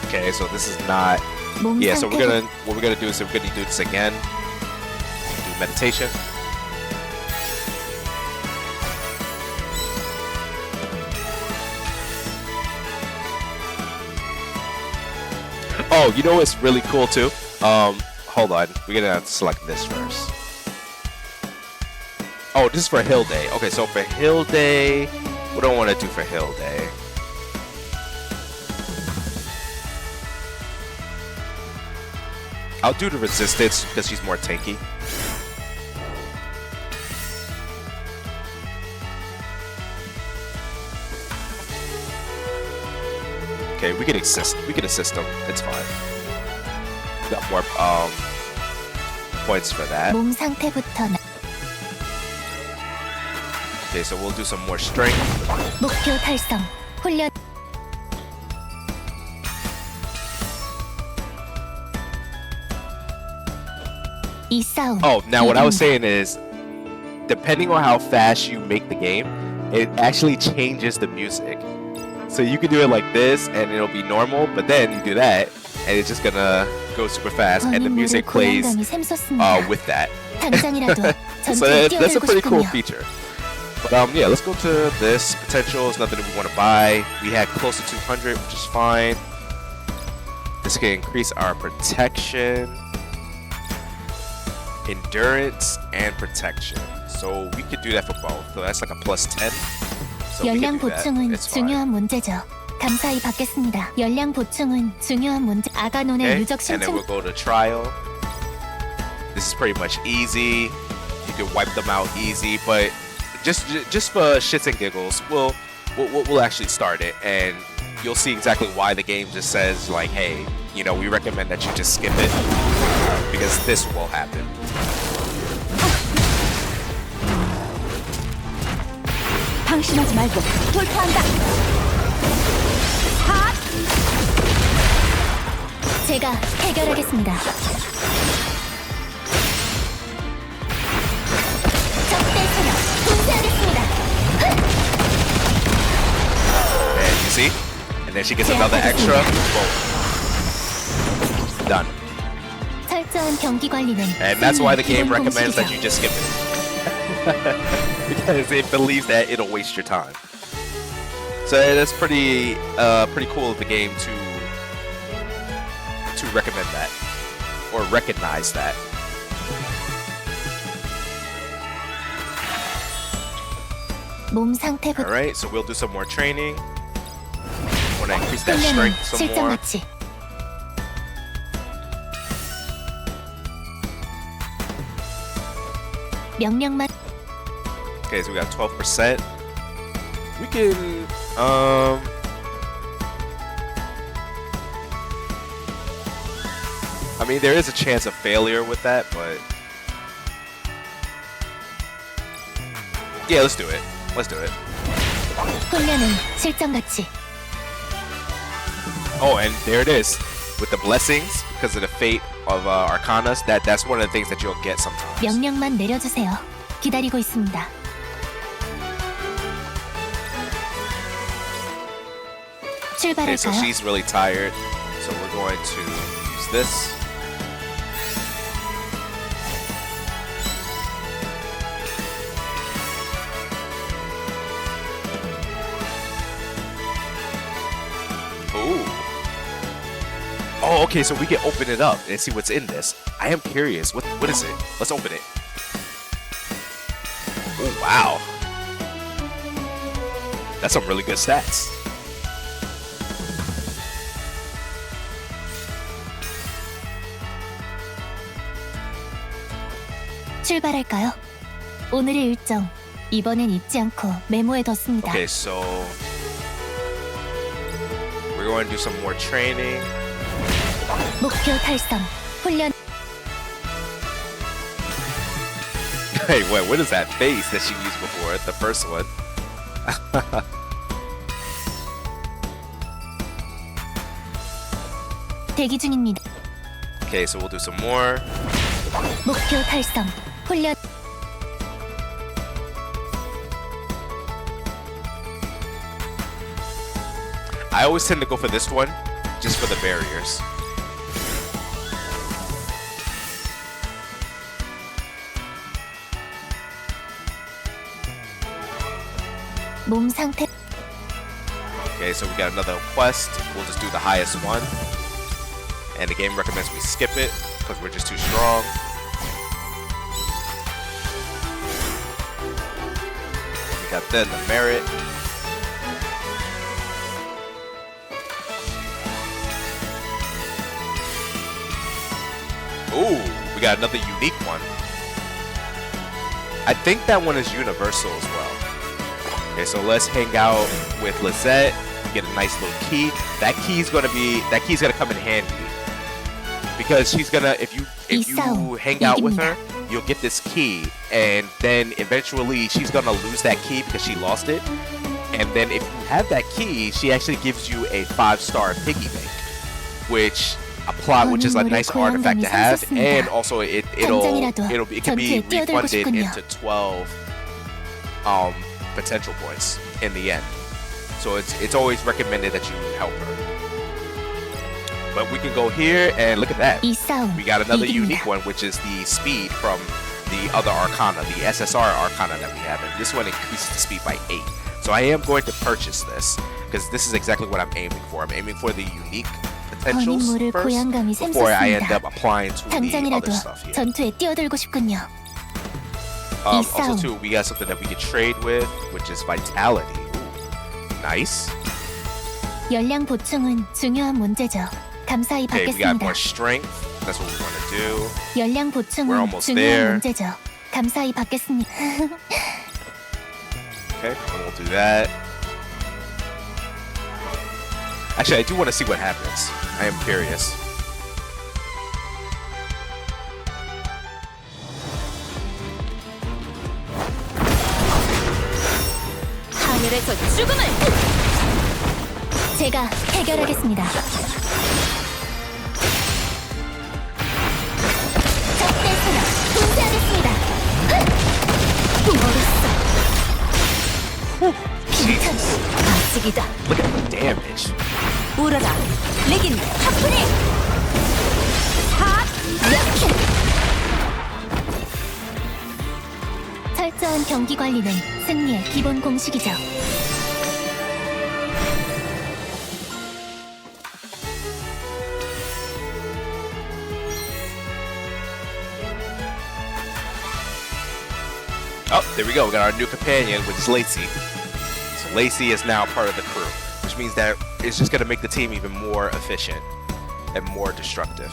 Okay, so this is not... Yeah, so what we're gonna do is we're gonna do this again. Do meditation. Oh, you know what's really cool too? Hold on, we're gonna select this first. Oh, this is for Hill Day. Okay, so for Hill Day, what do I want to do for Hill Day? I'll do the resistance because she's more tanky. okay, we can assist. We can assist them. It's fine. Got more points for that. 몸 상태부터 Okay, so we'll do some more strength. 목표 달성. 훈련. 이 싸움. Oh, now what I was 이깁니다. saying is, depending on how fast you make the game, it actually changes the music. So you can do it like this, and it'll be normal. But then you do that, and it's just gonna go super fast, and the music plays 고난감이 샘솟습니다. with that. 당장이라도 So 전투에 that's a 뛰어들고 pretty cool 싶군요. feature. But yeah, let's go to this. Potential is nothing that we want to buy. We had close to 200, which is fine. This can increase our protection, endurance, and protection. So we could do that for both. So that's like a plus 10. So we 열량 can do that. 보충은 It's fine. 중요한 문제죠. 감사히 받겠습니다. 열량 보충은 중요한 문제. 아가논의 Okay, 유적 and then 신청. we'll go to trial. This is pretty much easy. You can wipe them out easy, but just for shits and giggles, we'll actually start it, and you'll see exactly why the game just says like, hey, you know, we recommend that you just skip it because this will happen. 방심하지 말고 돌파한다. 제가 해결하겠습니다. 적대 세력 분쇄하겠습니다. And you see, and then she gets another extra. Boom. Done. 철저한 경기 관리는 And that's why the game 기본 recommends that 공식이죠. you just skip it. Because it believes that it'll waste your time. So that's pretty cool of the game to recommend that or recognize that. 몸 상태부터 Alright, so we'll do some more training. Wanna increase that 훈련은 strength some 실전 more. 가치. 명령만 Okay, so we got 12%. We can I mean, there is a chance of failure with that, but yeah, let's do it. Let's do it. 훈련은 실전 가치. Oh, and there it is with the blessings because of the fate of Arcanas. That's one of the things that you'll get sometimes. 명령만 내려주세요. 기다리고 있습니다. Okay, so 출발할까요? she's really tired, so we're going to use this. Ooh. Oh, okay, so we can open it up and see what's in this. I am curious. What is it? Let's open it. Oh, wow. That's some really good stats. 출발할까요? 오늘의 일정 이번엔 잊지 않고 메모에 뒀습니다. Okay, so we're going to do some more training. 목표 달성. 훈련 Hey, wait, what is that face that she used before? The first one. 대기 중입니다. Okay, so we'll do some more. 목표 달성. 훈련 I always tend to go for this one, just for the barriers. 몸 상태 Okay, so we got another quest. We'll just do the highest one. And the game recommends we skip it, because we're just too strong. We got then the merit. Ooh, we got another unique one. I think that one is universal as well. Okay, so let's hang out with Lizette you get a nice little key. That key's gonna come in handy because she's gonna if you hang out with her, you'll get this key, and then eventually she's gonna lose that key because she lost it. And then if you have that key, she actually gives you a 5-star piggy bank, which is a nice artifact to have, and also it can be refunded into 12 potential points in the end. So it's always recommended that you help her. But we can go here and look at that. We got another unique one, which is the speed from the other Arcana, the SSR Arcana that we have, and this one increases the speed by 8. So I am going to purchase this because this is exactly what I'm aiming for. I'm aiming for the unique potentials first before I end up applying to the other stuff here. Also too, we got something that we can trade with, which is vitality. Ooh, nice. 열량 보충은 중요한 문제죠. 감사히 Okay, we got more 받겠습니다. strength. That's what we want to do. 열량 We're 보충은 almost 중요한 there. 문제죠. 감사히 받겠습니다. Okay, and we'll do that. Actually, I do want to see what happens. I am curious. 하늘에서 죽음을! 제가 해결하겠습니다. 적대 세력 분쇄하겠습니다. 어렸어. Jesus. 아직이다. Look at the damage. 울어라. 레긴 하프닝. 핫 약해. 철저한 경기 관리는 승리의 기본 공식이죠. Oh, there we go. We got our new companion, which is Lacey. So Lacey is now part of the crew, which means that it's just going to make the team even more efficient and more destructive.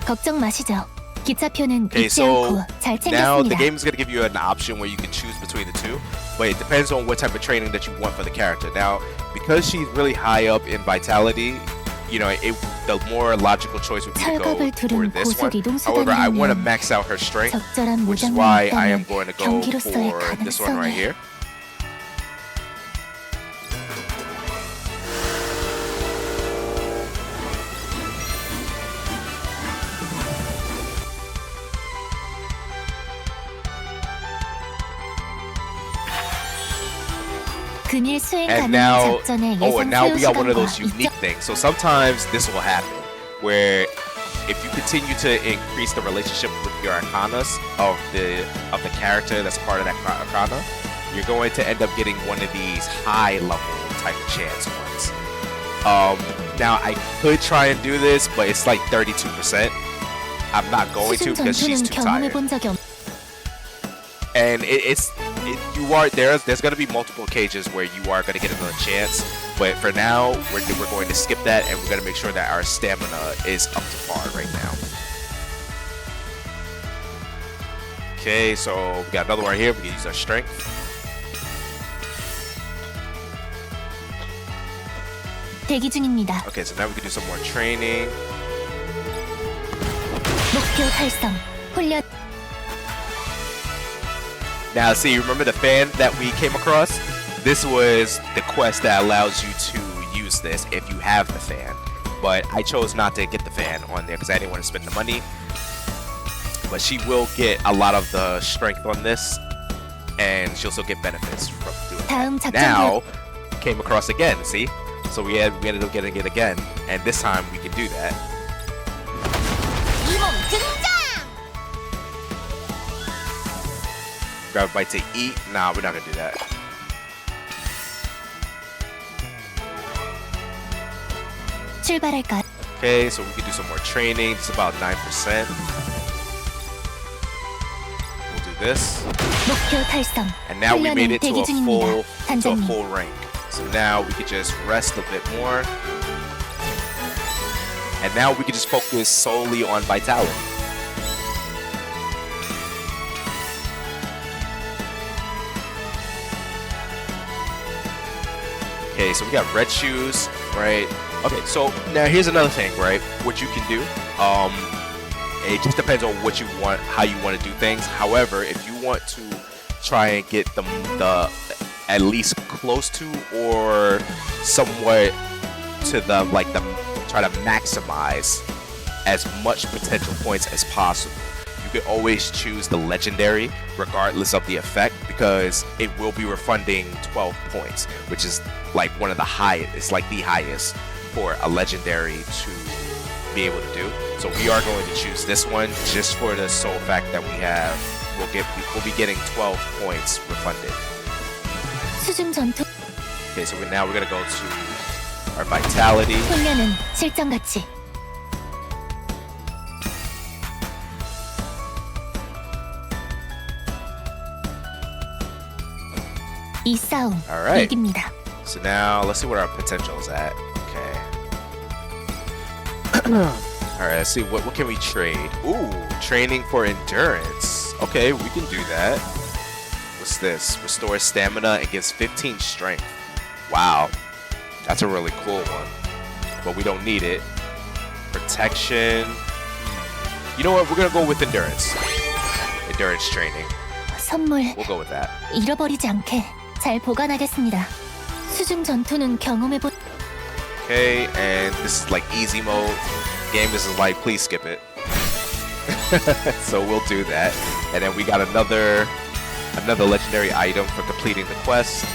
걱정 마시죠. 기차표는 Okay, 잊지 so 않고 잘 now the 챙겼습니다. game is going to give you an option where you can choose between the two, but it depends on what type of training that you want for the character. Now, because she's really high up in vitality, you know, the more logical choice would be to go 철갑을 for 두른 this one. 고속 However, I want to 이동수단이라면 max out her strength, 적절한 which is 무장만 why I am 있다면 going to go 경기로서의 for this one right 가능성이 here. 금일 수행 And 가능한 now, 작전의 and 예상 now 소요 we got one of 시간과 those unique things. So sometimes this will happen, where if you continue to increase the relationship with your arcanas of the character that's part of that arcana, you're going to end up getting one of these high level type of chance ones. Now I could try and do this, but it's like 32%. I'm not going to 수중 because she's 전투는 too tired. 경험해본 적이 없. And there's going to be multiple occasions where you are going to get another chance, but for now we're going to skip that, and we're going to make sure that our stamina is up to par right now. Okay, so we got another one here. We can use our strength. 대기 중입니다. Okay, so now we can do some more training. 목표 달성. 훈련. Now, see, remember the fan that we came across? This was the quest that allows you to use this if you have the fan. But I chose not to get the fan on there because I didn't want to spend the money. But she will get a lot of the strength on this, and she'll still get benefits from doing 다음 that. 작전 Now, came across again, see? So we ended up getting it again, and this time we can do that. 이몸 등장. Grab a bite to eat. Nah, we're not gonna do that. 출발할까? Okay, so we can do some more training. It's about 9%. We'll do this. 목표 달성. And now we made 훈련은 it to 대기 a 중입니다. 단장님. full rank. So now we can just rest a bit more. And now we can just focus solely on vitality. Okay, so we got red shoes, right? Okay, so now here's another thing, right? What you can do, it just depends on what you want, how you want to do things. However, if you want to try and get the at least close to or somewhat to the try to maximize as much potential points as possible, you can always choose the legendary regardless of the effect, because it will be refunding 12 points, which is like one of the highest. It's like the highest for a legendary to be able to do. So we are going to choose this one just for the sole fact that we'll be getting 12 points refunded. 수중 전투 Okay, so now we're gonna go to our vitality. 훈련은 실전 가치. 이 싸움 Alright. 이깁니다. So now let's see what our potential is at. Okay. Alright, let's see what can we trade. Ooh, training for endurance. Okay, we can do that. What's this? Restores stamina and gives 15 strength. Wow, that's a really cool one, but we don't need it. Protection. You know what? We're gonna go with endurance. Endurance training. 선물 We'll go with that. 잃어버리지 않게 잘 보관하겠습니다. 수중 전투는 경험해보. Okay, and this is like easy mode. Game is like, please skip it. So we'll do that. And then we got another legendary item for completing the quest.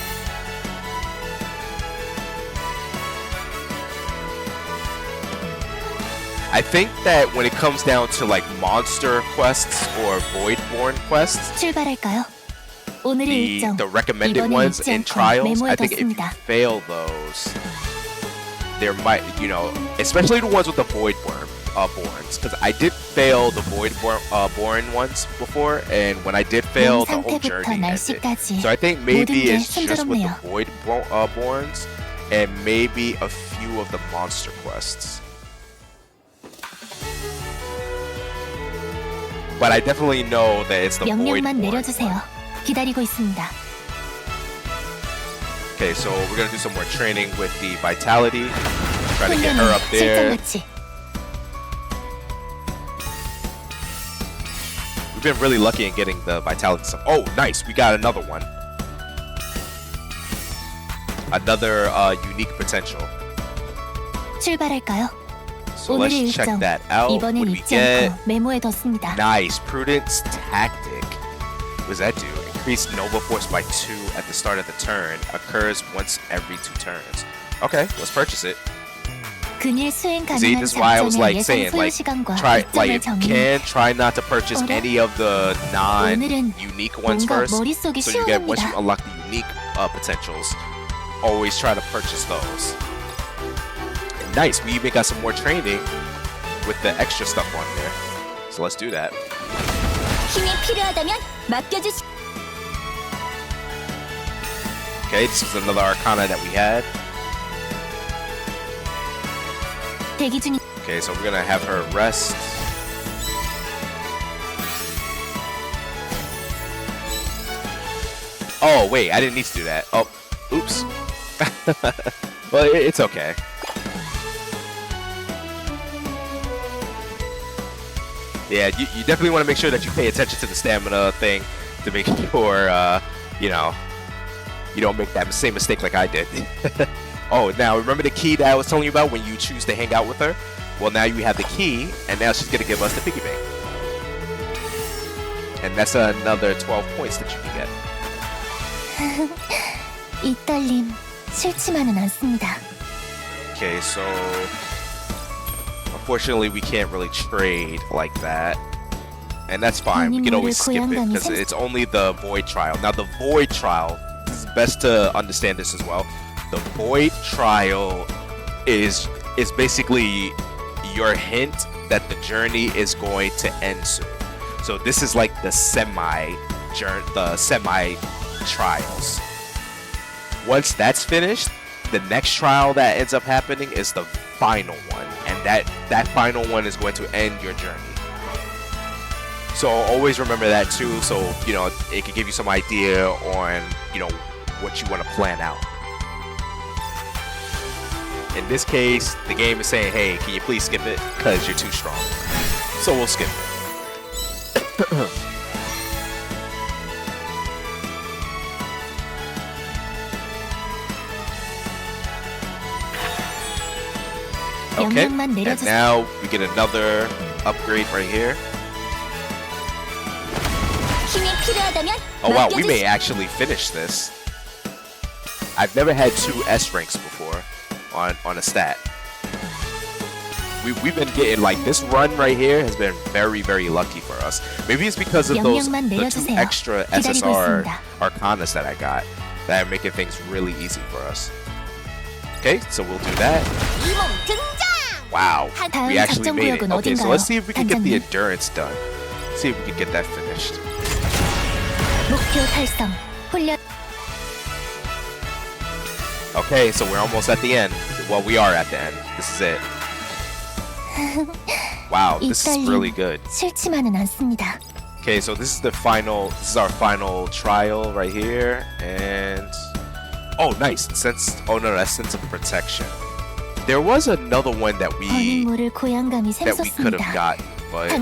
I think that when it comes down to like monster quests or voidborn quests, 출발할까요? 오늘의 일정. the recommended 이번엔 ones 잊지 in 않고 trials, I think if you 메모해뒀습니다. fail those, there might, especially the ones with the voidborn borns, because I did fail the born ones before, and when I did fail, the whole 상태부터 journey ended. 날씨까지 So I think maybe 모든 게 it's just with the 순조롭네요. void borns and maybe a few of the monster quests. But I definitely know that it's the 명령만 voidborn 내려주세요. one. 기다리고 있습니다. Okay, so we're gonna do some more training with the vitality. Try to get her 훈련은 up 실전 there. 가치. We've been really lucky in getting the vitality stuff. Oh, nice! We got another one. Another unique potential. 출발할까요? So 오늘의 let's check 일정. that out. What 이번엔 do we 잊지 get? 않고 메모해뒀습니다. Nice. Prudence Tactic. What does that do? Increase Nova Force by 2 at the start of the turn. Occurs once every 2 turns. Okay, let's purchase it. 근일 수행 See, 가능한 this is why I was 작전의 like 예상 saying, 소요 like, 시간과 try, like, 이점을 if you 정리. can, try not to purchase 어라? any of the 오늘은 non-unique ones 뭔가 first. 머릿속이 So you get, once you 시원합니다. unlock the unique potentials, always try to purchase those. And nice, we even got some more training with the extra stuff on there. So let's do that. 힘이 필요하다면 맡겨주시. Okay, this is another Arcana that we had. 대기 중. Okay, so we're gonna have her rest. Oh, wait, I didn't need to do that. Oh, oops. Well, it's okay. Yeah, you definitely want to make sure that you pay attention to the stamina thing to make sure, you don't make that same mistake like I did. Oh, now remember the key that I was telling you about when you choose to hang out with her? Well, now you have the key, and now she's going to give us the piggy bank. And that's another 12 points that you can get. 이 떨림 싫지만은 않습니다. Okay, so unfortunately we can't really trade like that. And that's fine. We can always skip it because it's only the void trial. Now the void trial, this is best to understand this as well. The void trial is basically your hint that the journey is going to end soon. So this is like the semi trials. Once that's finished, the next trial that ends up happening is the final one, and that final one is going to end your journey. So always remember that too, so it can give you some idea on what you want to plan out. In this case, the game is saying, hey, can you please skip it? Because you're too strong. So we'll skip it. Okay, and now we get another upgrade right here. Oh wow, we may actually finish this. I've never had 2 S ranks before on a stat. We've been getting, like, this run right here has been very, very lucky for us. Maybe it's because of the 2 extra SSR Arcanas that I got that are making things really easy for us. Okay, so we'll do that. Wow, we actually made it. Okay, so let's see if we can get the endurance done. See if we can get that finished. Okay, so we're almost at the end. Well, we are at the end. This is it. Wow, this is really good. Okay, so this is the final. This is our final trial right here, and oh, nice. Oh no, that's sense of protection. There was another one that we could have gotten, but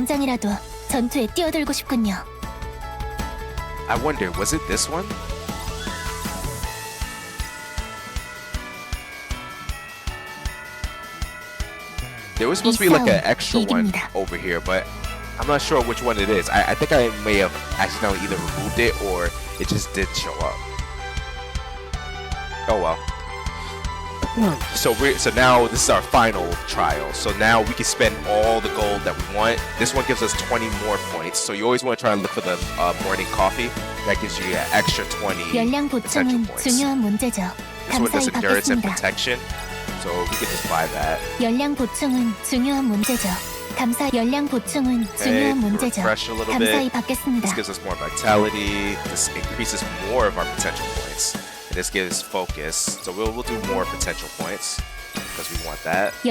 I wonder, was it this one? There was supposed to be like an extra one over here, but I'm not sure which one it is. I think I may have accidentally either removed it or it just didn't show up. Oh well. So now this is our final trial. So now we can spend all the gold that we want. This one gives us 20 more points. So you always want to try to look for the morning coffee. That gives you an extra 20 potential points. This one does endurance and protection. So we can just buy that. Refresh a little bit. This gives us more vitality. This increases more of our potential points. And this gives focus. So we'll do more potential points because we want that. Okay,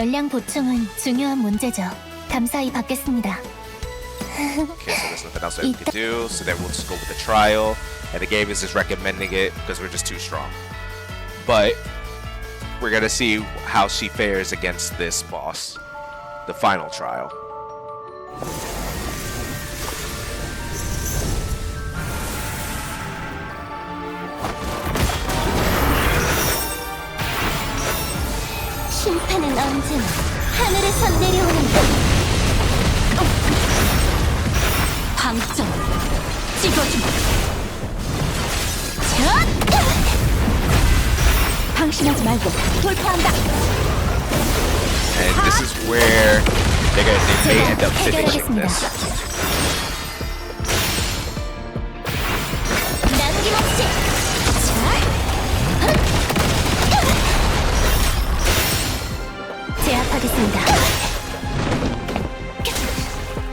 so there's nothing else that we can do. So then we'll just go with the trial. And the game is just recommending it because we're just too strong. But we're gonna see how she fares against this boss, the final trial. 심판은 언제나 하늘에서 내려오는다. 방점 찍어주마. 방심하지 말고 돌파한다. And this is where they may end up finishing this. 남김없이. 제압하겠습니다.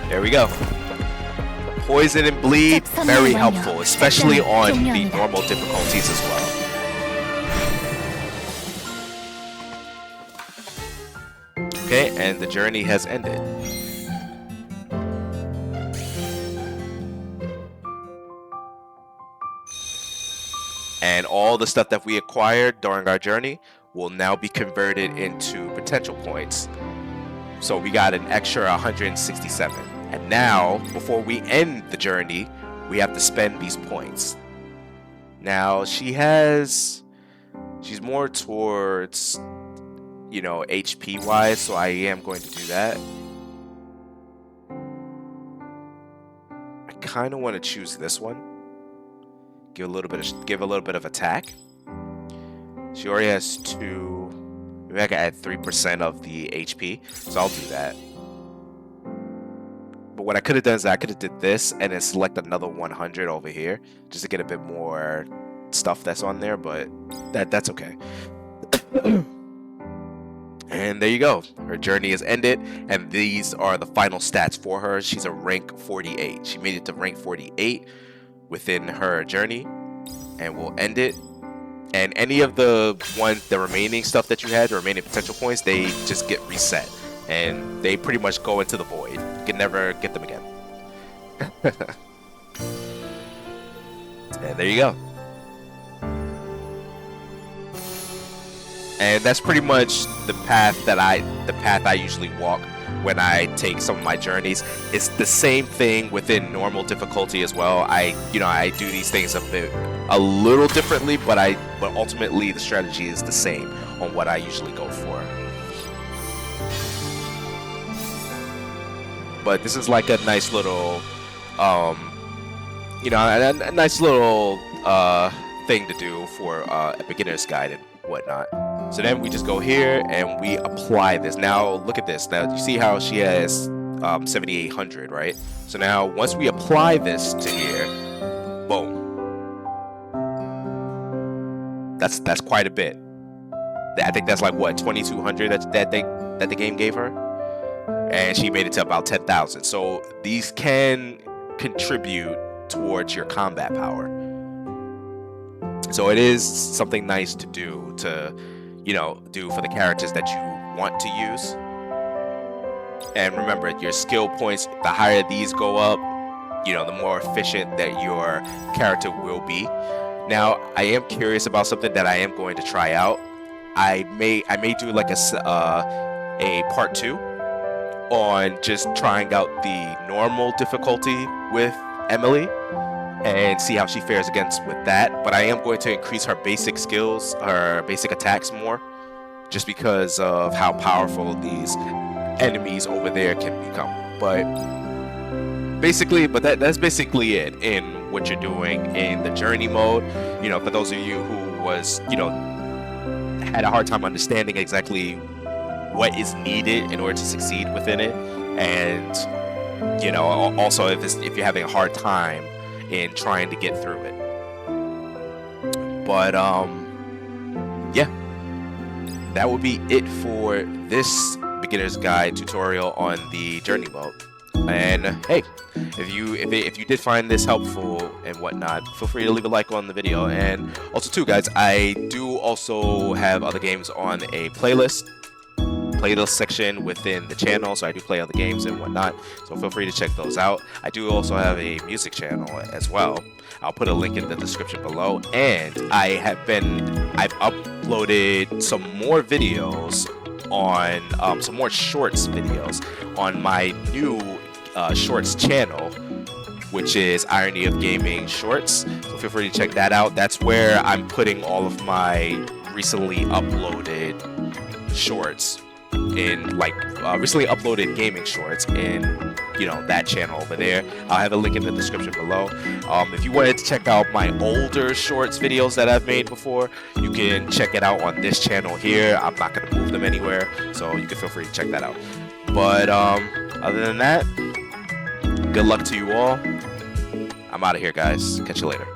There we go. Poison and bleed, very helpful, especially on the normal difficulties as well. Okay, and the journey has ended. And all the stuff that we acquired during our journey will now be converted into potential points. So we got an extra 167. And now, before we end the journey, we have to spend these points. Now, she's more towards, you know, HP wise, so I am going to do that. I kind of want to choose this one. Give a little bit of attack. She already has 2. Maybe I can add 3% of the HP, so I'll do that. But what I could have done is I could have did this and then select another 100 over here just to get a bit more stuff that's on there, but that's okay. And there you go. Her journey is ended, and these are the final stats for her. She's a rank 48. She made it to rank 48 within her journey, and we'll end it. And any of the remaining stuff that you had, the remaining potential points, they just get reset, and they pretty much go into the void. You can never get them again. And there you go. And that's pretty much the path I usually walk when I take some of my journeys. It's the same thing within normal difficulty as well. I do these things a little differently, but ultimately the strategy is the same on what I usually go for. But this is like a nice little a nice little thing to do for a beginner's guide and whatnot. So then we just go here and we apply this. Now look at this. Now you see how she has 7,800, right? So now once we apply this to here, boom. That's quite a bit. I think that's like what, 2,200 that the game gave her, and she made it to about 10,000. So these can contribute towards your combat power. So it is something nice to do for the characters that you want to use. And remember, your skill points, the higher these go up, the more efficient that your character will be. Now, I am curious about something that I am going to try out. I may do like a part 2 on just trying out the normal difficulty with Emily and see how she fares with that. But I am going to increase her basic skills, her basic attacks more, just because of how powerful these enemies over there can become. But that's basically it in what you're doing in the journey mode. For those of you who had a hard time understanding exactly what is needed in order to succeed within it, and also if you're having a hard time in trying to get through it. But yeah, that would be it for this beginner's guide tutorial on the journey mode. And hey, if you did find this helpful and whatnot, feel free to leave a like on the video. And also too, guys, I do also have other games on a playlist section within the channel, so I do play other games and whatnot, so feel free to check those out. I do also have a music channel as well. I'll put a link in the description below, and I've uploaded some more videos on some more shorts videos on my new shorts channel, which is Irony of Gaming Shorts, so feel free to check that out. That's where I'm putting all of my recently uploaded shorts in, like recently uploaded gaming shorts in that channel over there. I'll have a link in the description below. If you wanted to check out my older shorts videos that I've made before, you can check it out on this channel here. I'm not going to move them anywhere, so you can feel free to check that out. But other than that, good luck to you all. I'm out of here, guys. Catch you later.